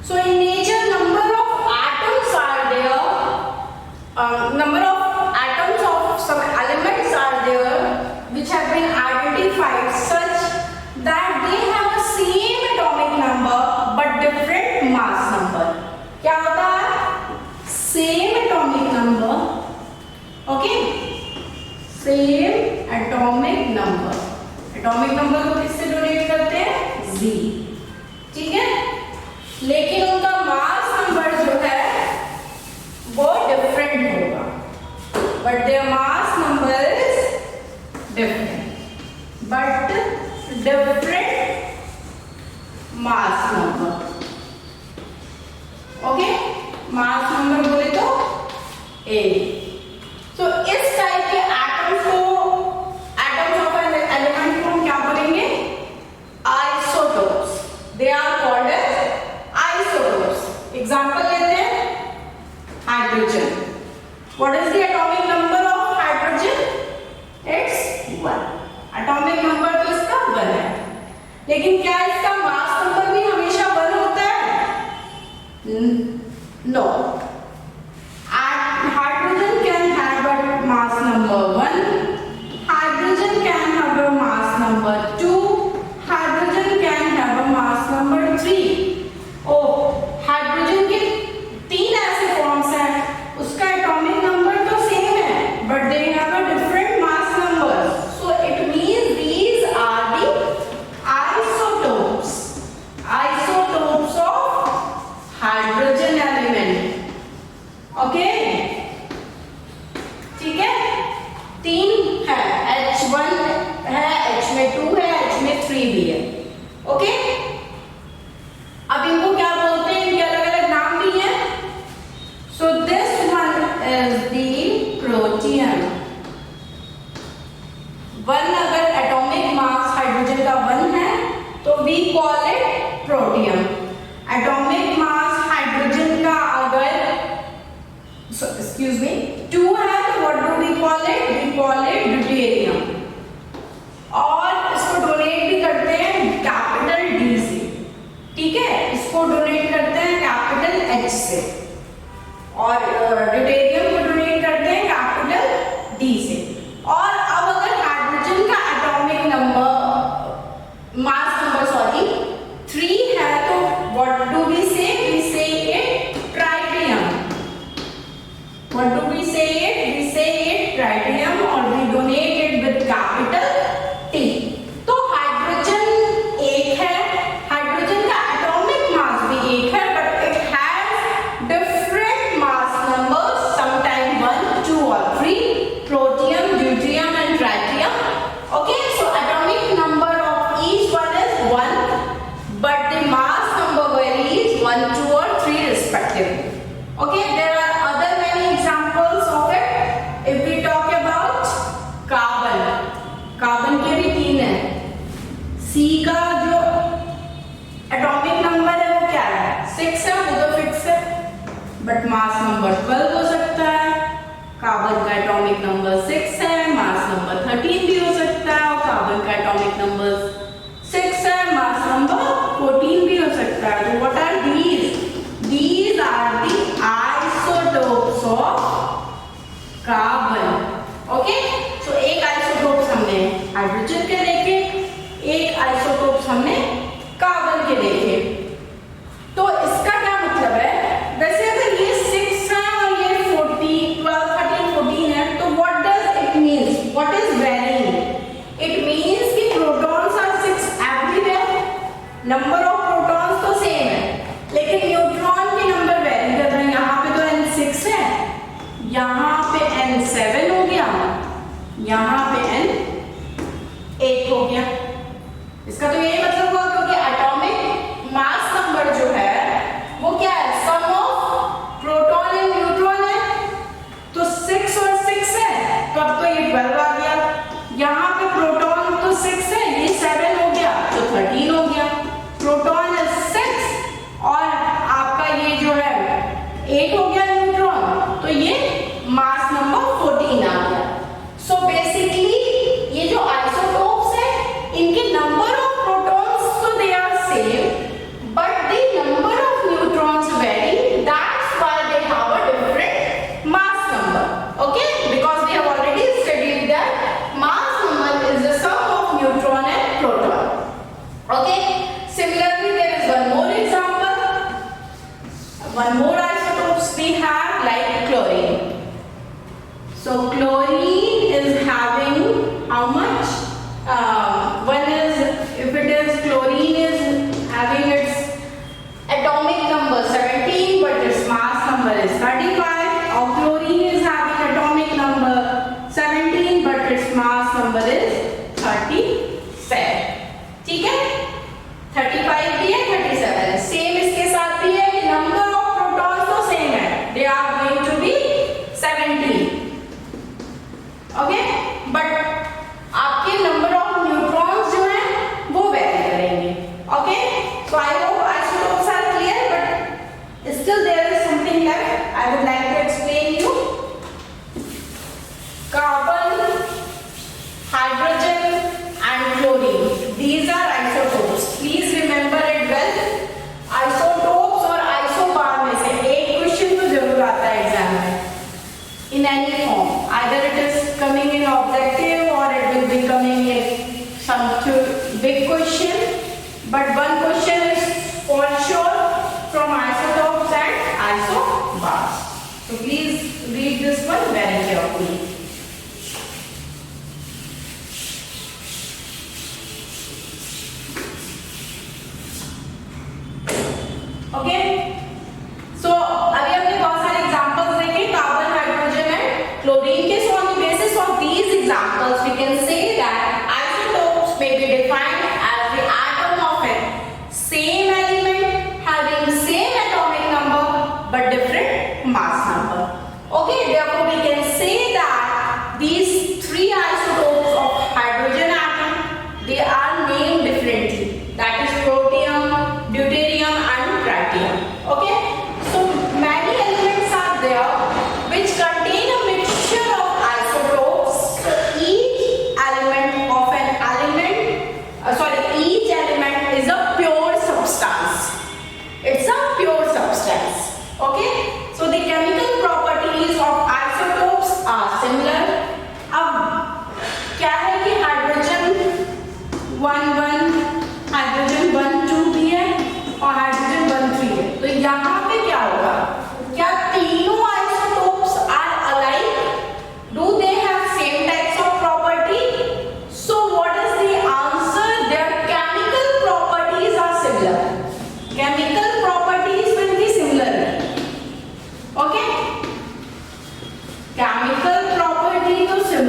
So in nature number of atoms are there, number of atoms of some elements are there which have been identified such that they have the same atomic number but different mass number. क्या होता है? Same atomic number, okay? Same atomic number. Atomic number को किससे donate करते हैं? Z. ठीक है, लेकिन उनका मास नंबर जो है वो डिफरेंट होगा, but their mass number is different, but different mass number. Okay, mass number बोले तो A. So इस टाइप के एटम्स को, एटम्स ऑफ एन एलिमेंट को हम क्या बोलेंगे? Isotopes. They are called as isotopes. Example लेते हैं, hydrogen. What is the atomic number of hydrogen? It's 1. Atomic number तो इसका 1 है, लेकिन क्या इसका मास नंबर भी हमेशा 1 होता है? No. Hydrogen can have a mass HCl भी है। ओके, अब इनको क्या बोलते हैं, इनके अलग अलग नाम भी हैं। So this one is the protium. One, अगर एटॉमिक मास हाइड्रोजन का 1 है तो we call it protium. Atomic mass hydrogen का अगर एक्सक्यूज मी 2 है तो what do we call it, we call it deuterium. और इसको डोनेट भी करते हैं कैपिटल डी से, ठीक है, इसको डोनेट करते हैं कैपिटल एच से, और ड्यूटेरियम को डोनेट करते हैं कैपिटल डी से। और अब अगर हाइड्रोजन का एटॉमिक नंबर मास नंबर 3 है तो what do we say it tritium. What do we say it tritium, और we donate it with capital T. तो हाइड्रोजन एक है, हाइड्रोजन का एटॉमिक मास भी एक है, but it has different mass numbers, sometime 1, 2 और 3, protium, deuterium and tritium. Okay, so atomic number of each one is 1, but the mass number varies 1, 2 or 3 respectively. Okay, there are other many examples of it. If we talk about carbon, carbon के भी 3 है। C का जो atomic number है वो क्या है, 6 है, वो तो फिक्स है, बट मास नंबर 12 हो सकता है। कार्बन का एटॉमिक नंबर 6 है, मास नंबर 13 भी हो सकता है, और कार्बन का एटॉमिक नंबर 6 है, मास नंबर 14 भी हो सकता है। तो what are these? These are the isotopes of carbon. Okay, so एक आइसोटोप्स हमने हाइड्रोजन के देखे, एक आइसोटोप्स हमने कार्बन के देखे। तो इसका क्या मतलब है, वैसे अगर ये 6 है और ये 14, 12, 13, 14 है, तो what does it means, what is varying? It means कि protons are 6 everywhere, number of protons तो सेम है, लेकिन न्यूट्रॉन के नंबर वेरी कर रहे हैं। यहाँ पे तो n6 है, यहाँ पे n7 हो गया, यहाँ पे n8 हो गया। इसका तो यही मतलब हुआ, क्योंकि एटॉमिक मास नंबर जो है वो क्या है, सम ऑफ प्रोटॉन एंड न्यूट्रॉन है। तो 6 और 6 है, तो अब तो ये 12 आ गया। यहाँ पे प्रोटॉन तो 6 है, ये 7 हो गया, तो 13 हो गया। प्रोटॉन है 6 और आपका ये जो है 8 हो गया न्यूट्रॉन, तो ये मास नंबर 14 आ गया। सो बेसिकली ये जो आइसोटोप्स है, इनके नंबर ऑफ प्रोटॉन्स तो they are same, but the number of neutrons vary, that's why they have a different mass number. Okay, because we have already studied that mass number is the sum of neutron and proton. Okay, similarly there is one more example, one more isotopes we have, like chlorine. So chlorine is having how much, one is, if it is chlorine is having its atomic number 17 but its mass number is 35, or chlorine is having atomic number 17 but its mass number is 37। ठीक है, 35 भी है, 37 है, same इसके साथ भी है कि नंबर ऑफ प्रोटॉन्स तो सेम है, they are going to be 17। Okay, but आपके नंबर ऑफ न्यूट्रॉन्स जो हैं वो वेरी करेंगे। Okay, so I hope isotopes are clear, but still there is something left I would like to explain you. Carbon, hydrogen and chlorine, these are isotopes. Please remember it well. Isotopes और isobar में से एक question तो जरूर आता है exam में, in any form. Either it is coming in objective or it will be coming in some big question. But one question is for sure from isotopes and isobars. So please read this one very carefully. Okay, so अभी हमने बहुत सारे examples देखे carbon, hydrogen and chlorine के। So on the basis of these examples we can say that isotopes may be defined as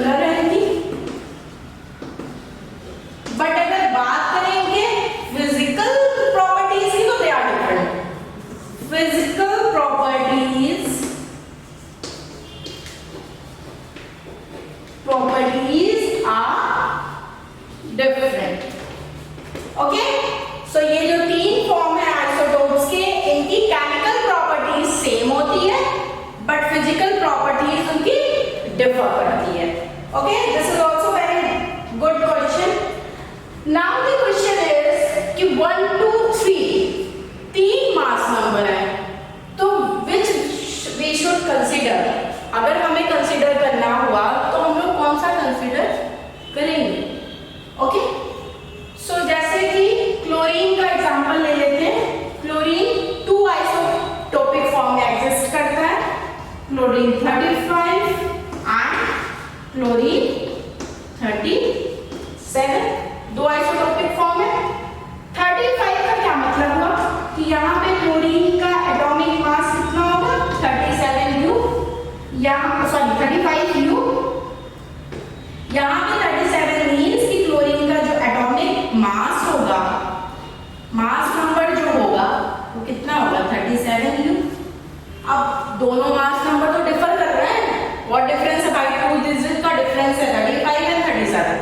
similar रहेंगी, but अगर बात करेंगे फिजिकल प्रॉपर्टीज की तो they are different. Physical properties are different. Okay, so ये जो तीन फॉर्म है आइसोटोप्स के, इनकी केमिकल प्रॉपर्टीज सेम होती है बट फिजिकल प्रॉपर्टीज उनकी डिफर करती है। Okay, this is also very good question. Now the question is कि 1 2 3 तीन मास नंबर है, तो विच वी शुड कंसीडर। अगर हमें कंसीडर करना हुआ तो हम लोग कौन सा कंसीडर करेंगे? ओके, सो जैसे कि क्लोरीन का एग्जांपल ले लेते हैं। क्लोरीन 2 आइसोटोपिक फॉर्म में एग्जिस्ट करता है, chlorine 35 and chlorine 37, 2 isotopic form है। 35 का क्या मतलब हुआ कि यहाँ पे क्लोरीन का एटॉमिक मास कितना होगा? 37U, यहाँ सॉरी 35U, यहाँ पे 37 मीन्स कि क्लोरीन का जो एटॉमिक मास होगा, मास नंबर जो होगा वो कितना होगा? 37U। अब दोनों मास नंबर तो डिफर कर रहे हैं, व्हाट डिफरेंस है? बाय 2 डिजिट का डिफरेंस है 35 एंड 37।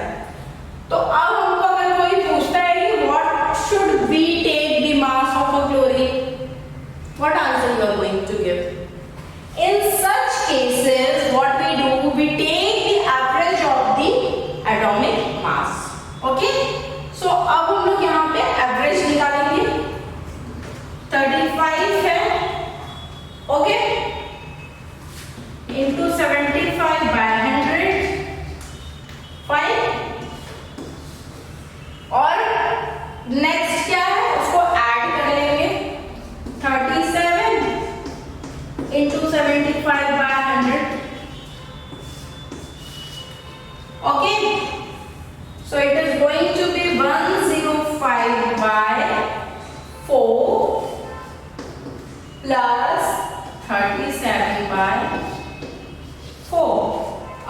तो अब हमको अगर कोई पूछता है कि what should we take the mass of a chlorine, what answer you are going to give? In such cases, what we do, we take the average of the atomic mass. Okay? So अब हम लोग यहाँ पे average निकालेंगे। 35 है, okay? Into 75 by 100, 5। और next क्या है, उसको ऐड कर लेंगे। 37 into 75 by 100. Okay, so it is going to be 105 by 4 plus 37 by 4.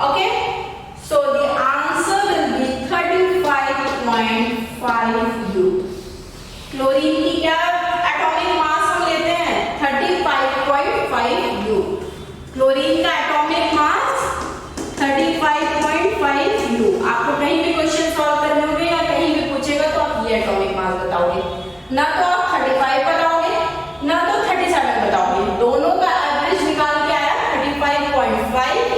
Okay, so the answer will be 35.5U. Chlorine की क्या एटॉमिक मास हम लेते हैं? 35.5U। क्लोरीन का एटॉमिक मास 35.5U। आपको कहीं भी क्वेश्चन सॉल्व करने होंगे या कहीं भी पूछेगा तो आप ये एटॉमिक मास बताओगे, ना तो आप 35 बताओगे ना तो 37 बताओगे, दोनों का एवरेज निकाल के आया 35.5।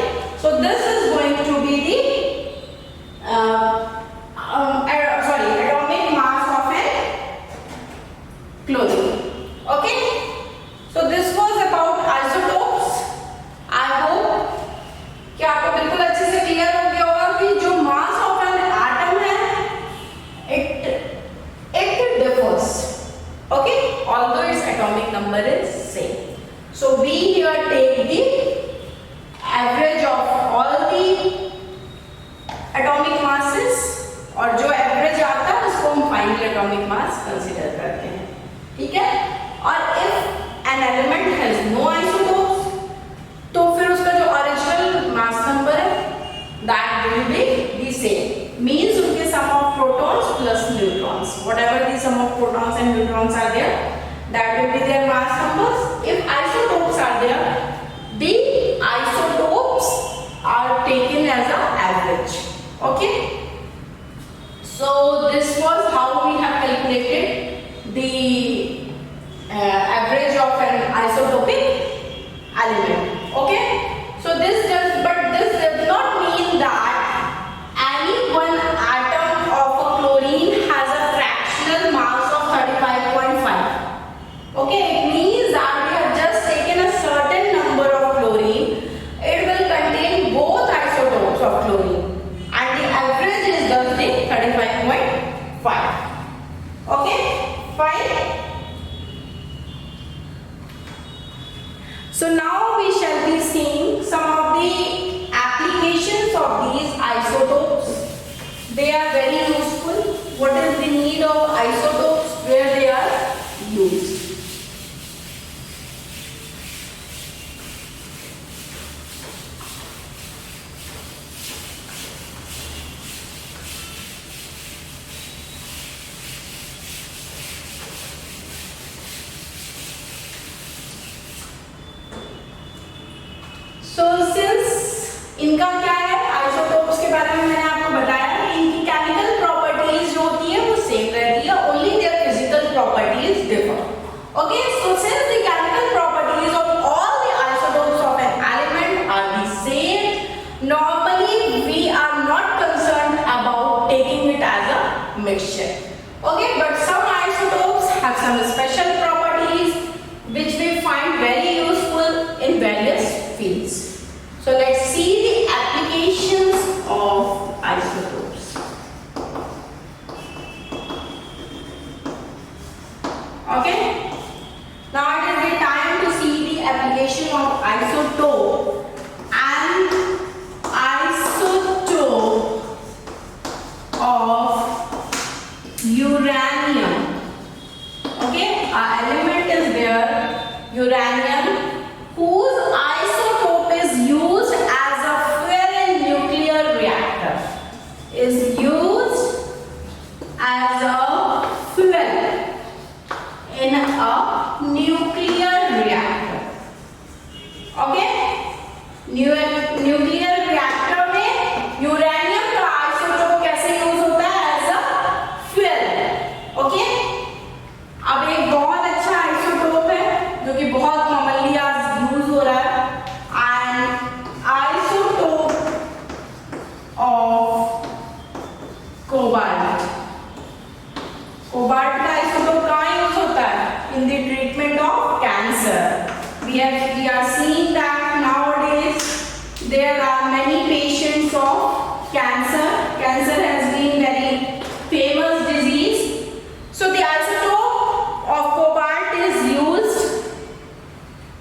So this is going to be the atomic mass of a chlorine. Okay, so this was about isotopes. I hope कि आपको बिल्कुल अच्छे से क्लियर हो गया होगा कि जो मास ऑफ एन एटम है it differs. Okay, although its atomic number is same. So we here take the average of all the atomic masses, और जो एवरेज आता है उसको हम फाइनल एटॉमिक मास कंसीडर करते हैं। ठीक है, और if an element has no isotopes तो फिर उसका जो ओरिजिनल मास नंबर है that will be the same, means उनके sum of protons plus neutrons, whatever the sum of protons and neutrons are there that will be their mass numbers. If isotopes are there the isotopes are taken as a average. Okay, so this was how we have calculated the average of an isotopic element. Okay, so this does not mean that any one atom of a chlorine has a fractional mass of 35.5. Okay, it means that we have just we are not concerned about taking it as a mixture. Okay, but some isotopes have some special properties which we find very useful in various fields. So let's see the applications of isotopes. Okay, now it is the time to see the application of isotope and isotope of uranium. Okay, our element is there, uranium, whose isotope is used as a fuel in nuclear reactor. Is used as a fuel in a nuclear reactor. Okay, nuclear reactor में uranium का isotope कैसे use होता है as a fuel. Okay, अब एक बहुत अच्छा isotope है जो कि बहुत कॉमनली आज यूज हो रहा है, and isotope of cobalt. Cobalt का आइसोटोप कहाँ यूज होता है? In the treatment of cancer. We are seeing that nowadays there are many patients of cancer. Cancer has been very famous disease. So the isotope of cobalt is used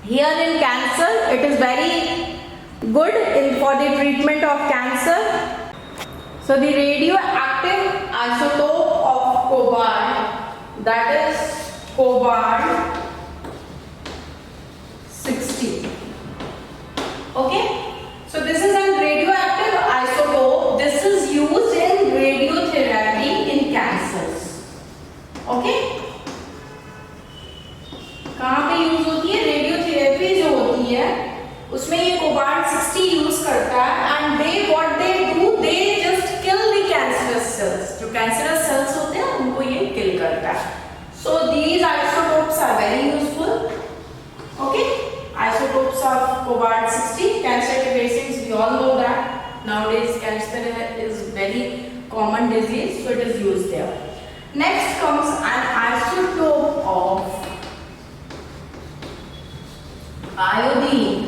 here in cancer. It is very good for the treatment of cancer. So the radioactive isotope of cobalt, that is cobalt 60. Okay, so this is a radioactive isotope. This is used in radiotherapy in cancers. Okay, कहाँ पे use होती है? Radiotherapy जो होती है उसमें ये cobalt 60 use करता है, and they what they do, they just kill the cancerous cells. जो कैंसरस सेल्स होते हैं उनको ये किल करता है. So these isotopes are very useful. Okay, isotopes of cobalt 60, cancer patients, we all know that nowadays cancer is very common disease, so it is used there. Next comes an isotope of iodine.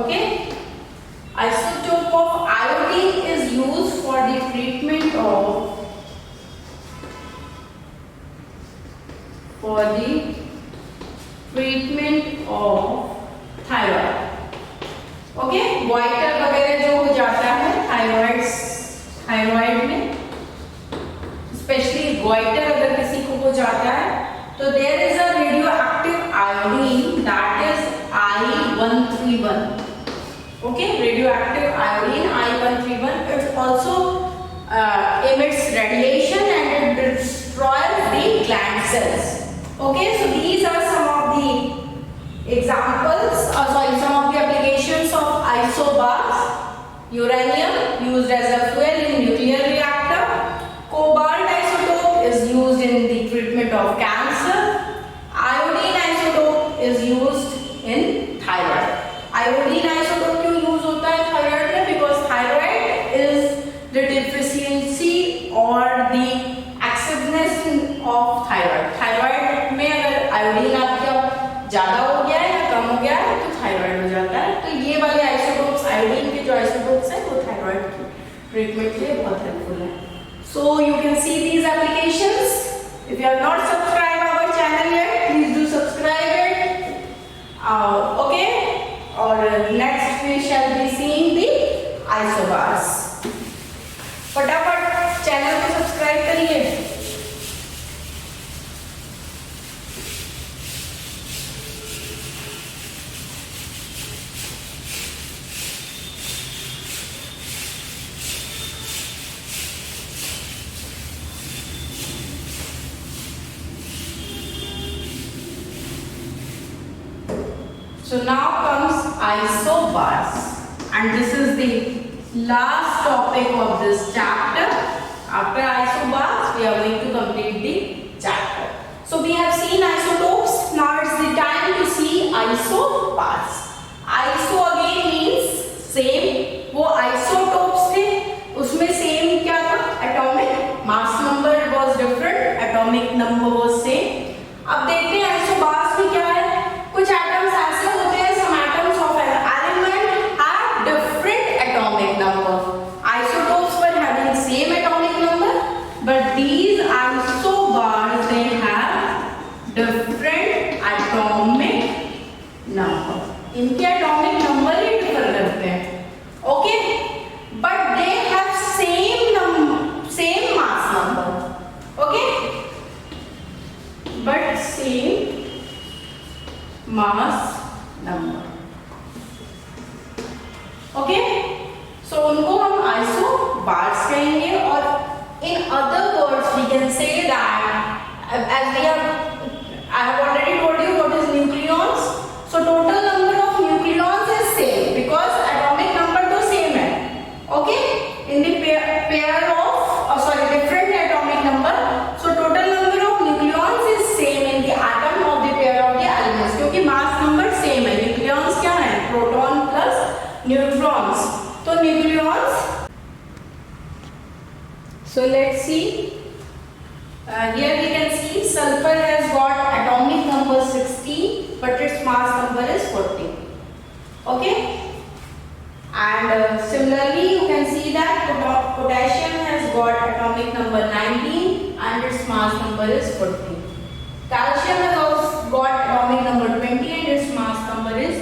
Okay, isotope of iodine is used for the treatment of thyroid. Okay, वाइटर वगैरह जो हो जाता है thyroid में, specially वाइटर अगर किसी को हो जाता है, तो there is a radio active iodine that is I-131. Okay, radio active iodine I-131, it also emits radiation and it destroys the gland cells. Okay, so these are some of the examples, some of the applications of isobars. Uranium used as a fuel in nuclear reactor. Cobalt isotope is used in the treatment of cancer. Iodine isotope is used in thyroid. Iodine isotope क्यों use होता है thyroid में? Because thyroid is the deficiency or the excessiveness of thyroid. Thyroid में अगर iodine आपका ज्यादा हो गया है या कम हो गया है तो थायराइड हो जाता है. तो ये वाले आइसोटोप्स, आयोडीन के जो आइसोटोप्स हैं वो थायराइड की ट्रीटमेंट के लिए बहुत हेल्पफुल है. So you can see these applications. If you have not subscribe our channel yet, please do subscribe it. Okay, और next we shall be seeing the isobars. फटाफट चैनल को सब्सक्राइब करिए. So now comes isobars, and this is the last topic of this chapter. After isobars, we are going to complete the chapter. So we have seen isotopes. Now it's the time to see isobars. Iso again means okay, so उनको हम isobars कहेंगे. और in other words we can say that as we have I have already told you what is nucleons. So total number of nucleons is same because atomic number तो same है. Okay, in the pair of different atomic number. So total number of nucleons is same in the atom of the pair of the elements. क्योंकि mass number same है. Nucleons क्या है? Proton plus neutrons. तो nucleons. So let's see. Here we can see sulfur has got atomic number 60 but its mass number is 40. Okay, and similarly you can see that potassium has got atomic number 19 and its mass number is 40. Calcium has also got atomic number 20 and its mass number is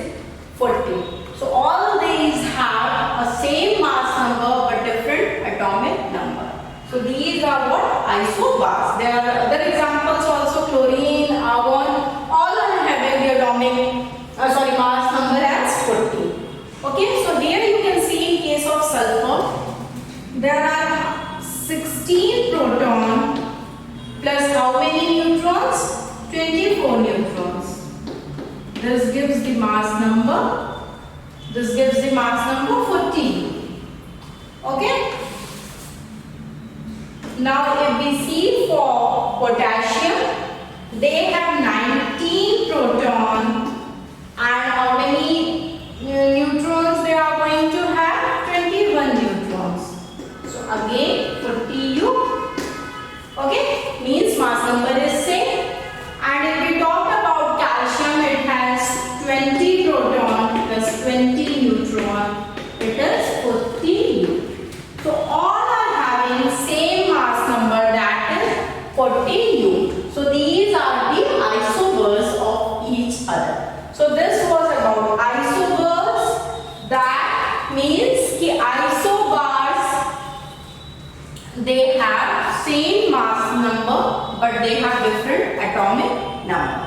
40. So all these have a same mass number but different atomic number. So these are what? Isobars. There are other examples also. Chlorine, argon, all are having the atomic mass number as 40. Okay, so here you can see in case of sulfur there are 16 proton plus how many neutrons? 24 neutrons. This gives the mass number. This gives the mass number 14. Okay. Now if we see for potassium, they have 19 proton and how many neutrons they are going to have? 21 neutrons. So again 40U. Okay, means mass number is same. And if we talk about calcium, it has 20 proton plus 20 neutron. It is 40U. So all are having same mass number, that is 40U. So these are the isobars of each other. So this was about isobars. That means ki isobars, they have same mass number but they have different atomic number.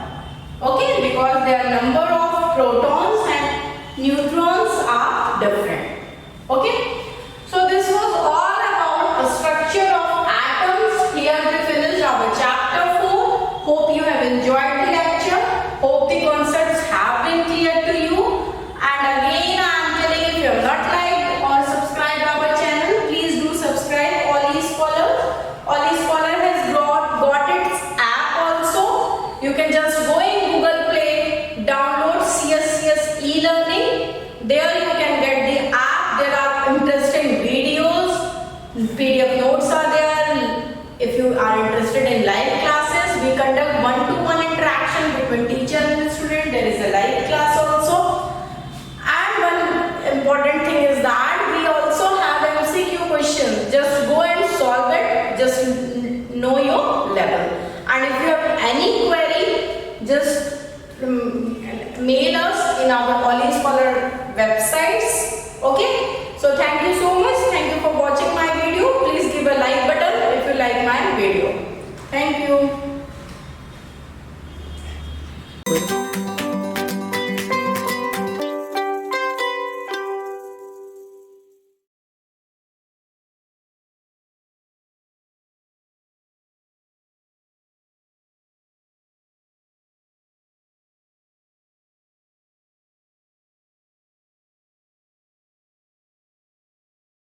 Okay, because their number of protons and neutrons are different. Okay. So this was all about the structure of atoms. Here we finished our chapter 4. Hope you have enjoyed the lecture. Hope the concepts have been clear to you. And again I am telling, if you have not liked or subscribed our channel, please do subscribe. Ollie Scholar. Ollie Scholar has got its app also. You can just go in Google Play, download CSCS e-learning. There you can get the app. There are interesting videos, PDF notes are there. If you are interested in live classes, we conduct one-to-one interaction between teacher and student. There is a live class also. And one important thing is that we also have MCQ questions. Just go and solve it. Just know your level. And if you have any query, just mail us in our